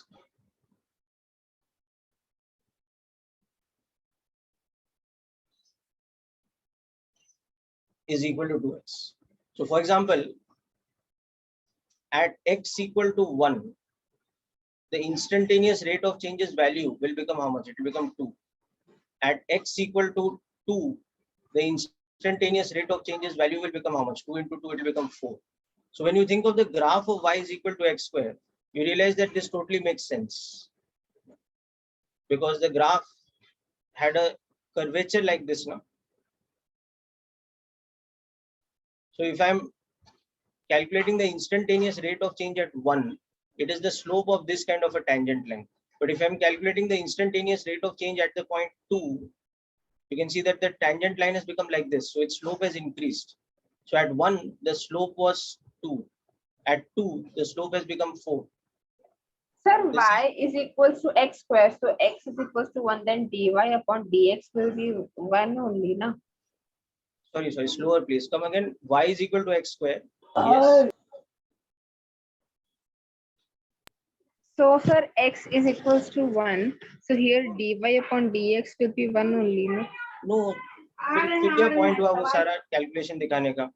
Is equal to 2x. So for example, at x equal to 1, the instantaneous rate of change's value will become how much? It will become 2. At x equal to 2, the instantaneous rate of change's value will become how much? 2 into 2, it will become 4. So when you think of the graph of y is equal to x square, you realize that this totally makes sense. Because the graph had a curvature like this now. So if I'm calculating the instantaneous rate of change at 1, it is the slope of this kind of a tangent line. But if I'm calculating the instantaneous rate of change at the point 2, you can see that the tangent line has become like this. So its slope has increased. So at 1, the slope was 2. At 2, the slope has become 4. Sir, y is equals to x square. So x is equals to 1, then dy upon dx will be 1 only, na? Sorry, slower please. Come again. Y is equal to x square. Yes. So sir, x is equals to 1. So here dy upon dx will be 1 only, no? No. फिर क्या point हुआ वो सारा calculation दिखाने का?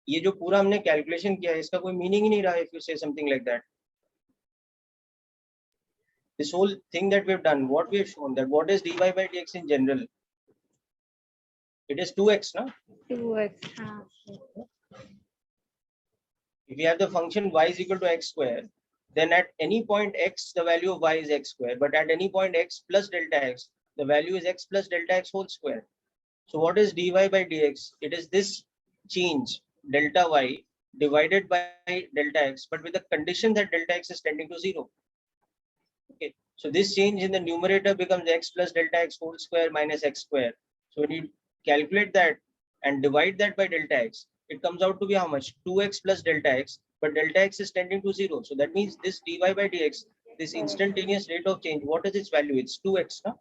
ये जो पूरा हमने कैलकुलेशन किया है इसका कोई मीनिंग ही नहीं रहा if you say something like that. This whole thing that we've done, what we have shown, that what is dy by dx in general? It is 2x, no? 2x. If we have the function y is equal to x square, then at any point x, the value of y is x square. But at any point x plus delta x, the value is x plus delta x whole square. So what is dy by dx? It is this change, delta y, divided by delta x, but with the condition that delta x is tending to 0. Okay. So this change in the numerator becomes x plus delta x whole square minus x square. So when you calculate that and divide that by delta x, it comes out to be how much? 2x plus delta x, but delta x is tending to 0. So that means this dy by dx, this instantaneous rate of change, what is its value? It's 2x, no?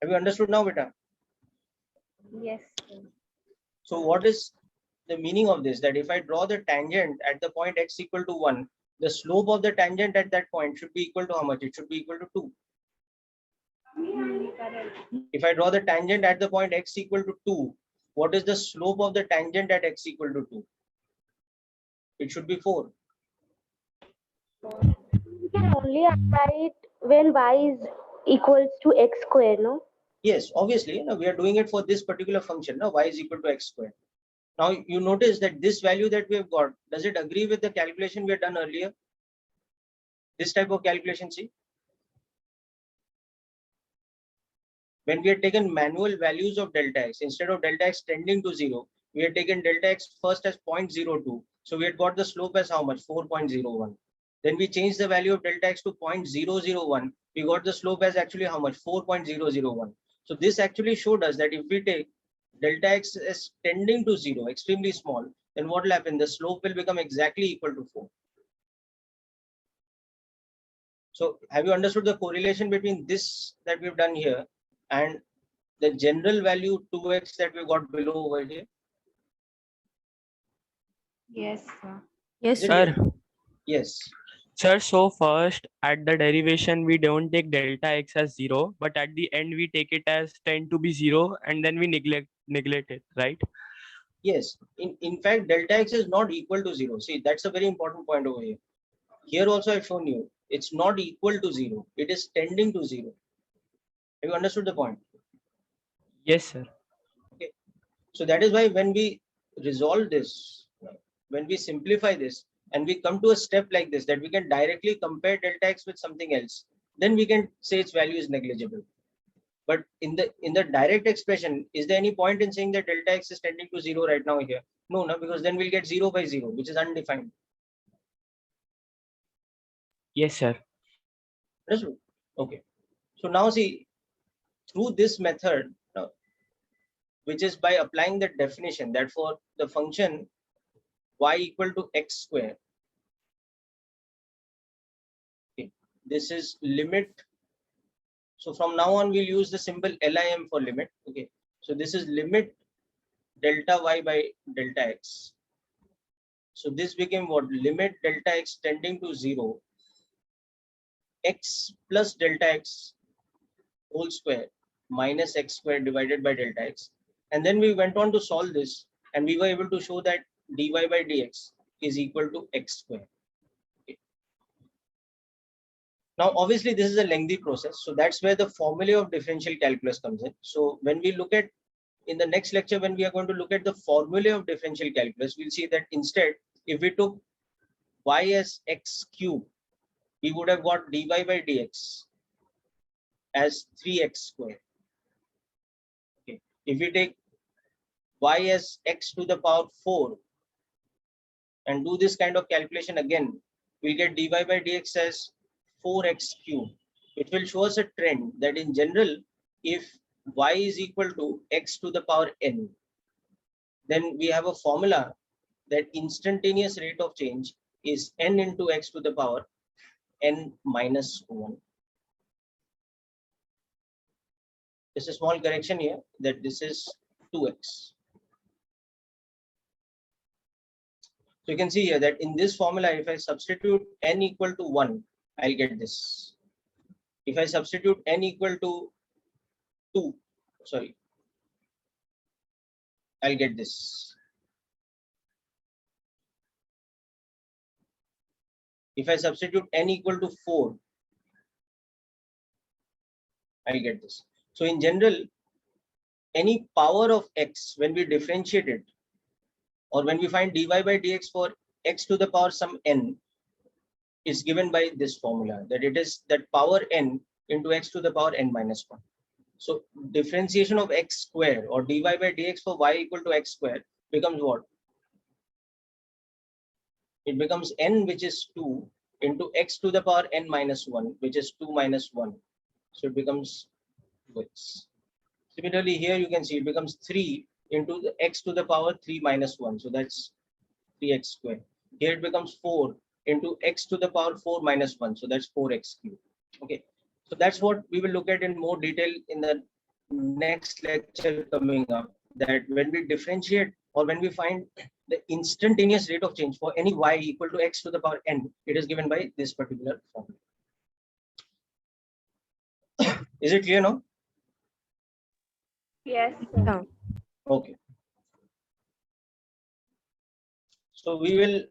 Have you understood now, beta? Yes. So what is the meaning of this? That if I draw the tangent at the point x equal to 1, the slope of the tangent at that point should be equal to how much? It should be equal to 2. If I draw the tangent at the point x equal to 2, what is the slope of the tangent at x equal to 2? It should be 4. We can only apply it when y is equals to x square, no? Yes, obviously, you know, we are doing it for this particular function, no? Y is equal to x square. Now you notice that this value that we have got, does it agree with the calculation we had done earlier? This type of calculation, see? When we had taken manual values of delta x, instead of delta x tending to 0, we had taken delta x first as 0.02. So we had got the slope as how much? 4.01. Then we changed the value of delta x to 0.001. We got the slope as actually how much? 4.001. So this actually showed us that if we take delta x as tending to 0, extremely small, then what will happen? The slope will become exactly equal to 4. So have you understood the correlation between this that we've done here and the general value 2x that we got below over here? Yes, sir. Yes, Sir. Yes. Sir, so first at the derivation, we don't take delta x as 0, but at the end we take it as tend to be 0 and then we neglect it, right? Yes. In fact, delta x is not equal to 0. See, that's a very important point over here. Here also I've shown you, it's not equal to 0. It is tending to 0. Have you understood the point? Yes, sir. Okay. So that is why when we resolve this, when we simplify this, and we come to a step like this, that we can directly compare delta x with something else, then we can say its value is negligible. But in the direct expression, is there any point in saying that delta x is tending to 0 right now here? No, because then we'll get 0 by 0, which is undefined. Yes, sir. Understood? Okay. So now see, through this method, which is by applying the definition that for the function y equal to x square. Okay. This is limit. So from now on, we'll use the symbol LIM for limit. Okay. So this is limit delta y by delta x. So this became what? Limit delta x tending to 0, x plus delta x whole square minus x square divided by delta x. And then we went on to solve this, and we were able to show that dy by dx is equal to x square. Okay. Now, obviously, this is a lengthy process. So that's where the formula of differential calculus comes in. So when we look at, in the next lecture, when we are going to look at the formula of differential calculus, we'll see that instead, if we took y as x cube, we would have got dy by dx as 3x square. Okay. If we take y as x to the power 4 and do this kind of calculation again, we'll get dy by dx as 4x cube. It will show us a trend that in general, if y is equal to x to the power n, then we have a formula that instantaneous rate of change is n into x to the power n minus 1. Just a small correction here, that this is 2x. So you can see here that in this formula, if I substitute n equal to 1, I'll get this. If I substitute n equal to 2, sorry, I'll get this. If I substitute n equal to 4, I'll get this. So in general, any power of x, when we differentiate it, or when we find dy by dx for x to the power some n, is given by this formula, that it is that power n into x to the power n minus 1. So differentiation of x square or dy by dx for y equal to x square becomes what? It becomes n, which is 2, into x to the power n minus 1, which is 2 minus 1. So it becomes 2x. Similarly, here you can see it becomes 3 into the x to the power 3 minus 1. So that's 3x square. Here it becomes 4 into x to the power 4 minus 1. So that's 4x cubed. Okay. So that's what we will look at in more detail in the next lecture coming up. That when we differentiate or when we find the instantaneous rate of change for any y equal to x to the power n, it is given by this particular formula. Is it clear now? Yes. Yeah. Okay. So we will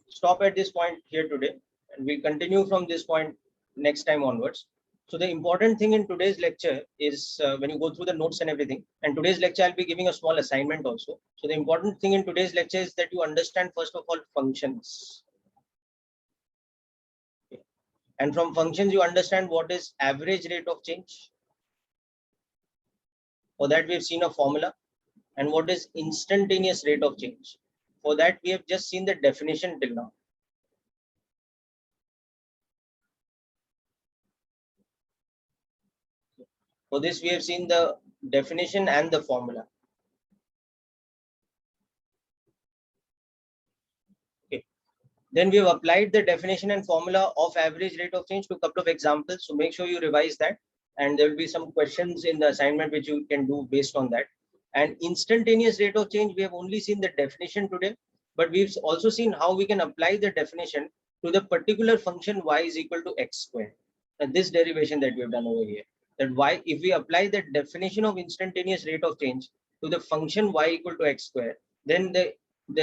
stop at this point here today, and we'll continue from this point next time onwards. So the important thing in today's lecture is when you go through the notes and everything, and today's lecture I'll be giving a small assignment also. So the important thing in today's lecture is that you understand first of all functions. Okay. And from functions you understand what is average rate of change. For that we have seen a formula. And what is instantaneous rate of change. For that we have just seen the definition till now. For this, we have seen the definition and the formula. Okay. Then we have applied the definition and formula of average rate of change to a couple of examples. So make sure you revise that. And there will be some questions in the assignment which you can do based on that. And instantaneous rate of change, we have only seen the definition today, but we've also seen how we can apply the definition to the particular function y is equal to x squared. And this derivation that we have done over here. That y, if we apply the definition of instantaneous rate of change to the function y equal to x square, then the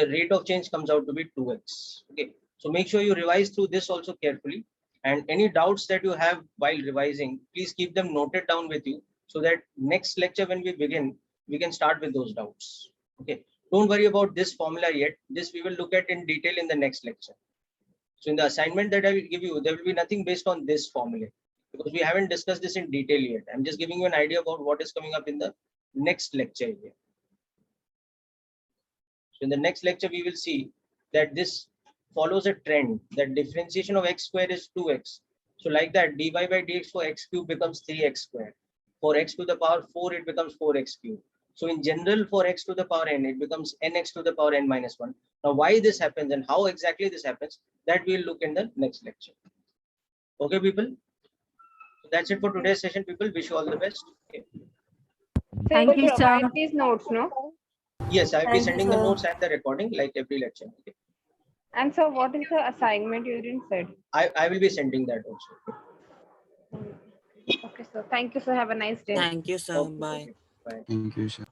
rate of change comes out to be 2x. Okay, so make sure you revise through this also carefully, and any doubts that you have while revising, please keep them noted down with you, so that next lecture when we begin, we can start with those doubts. Okay, don't worry about this formula yet. This we will look at in detail in the next lecture. So in the assignment that I will give you, there will be nothing based on this formula, because we haven't discussed this in detail yet. I'm just giving you an idea about what is coming up in the next lecture here. So in the next lecture, we will see that this follows a trend, that differentiation of x square is 2x. So like that, dy by dx for x cube becomes 3x square. For x to the power 4, it becomes 4x cube. So in general, for x to the power n, it becomes nx to the power n minus 1. Now, why this happens and how exactly this happens, that we'll look in the next lecture. Okay, people? So that's it for today's session, people. Wish you all the best. Okay. Thank you, sir. Provide these notes, no? Yes, I'll be Thank you, sending the sir. notes and the recording like every lecture. Okay. And so what is the assignment you didn't said? I will be sending that also. Okay, so thank you, sir. Have a nice day. Thank you, sir. Okay. Bye. Bye. Thank you, sir.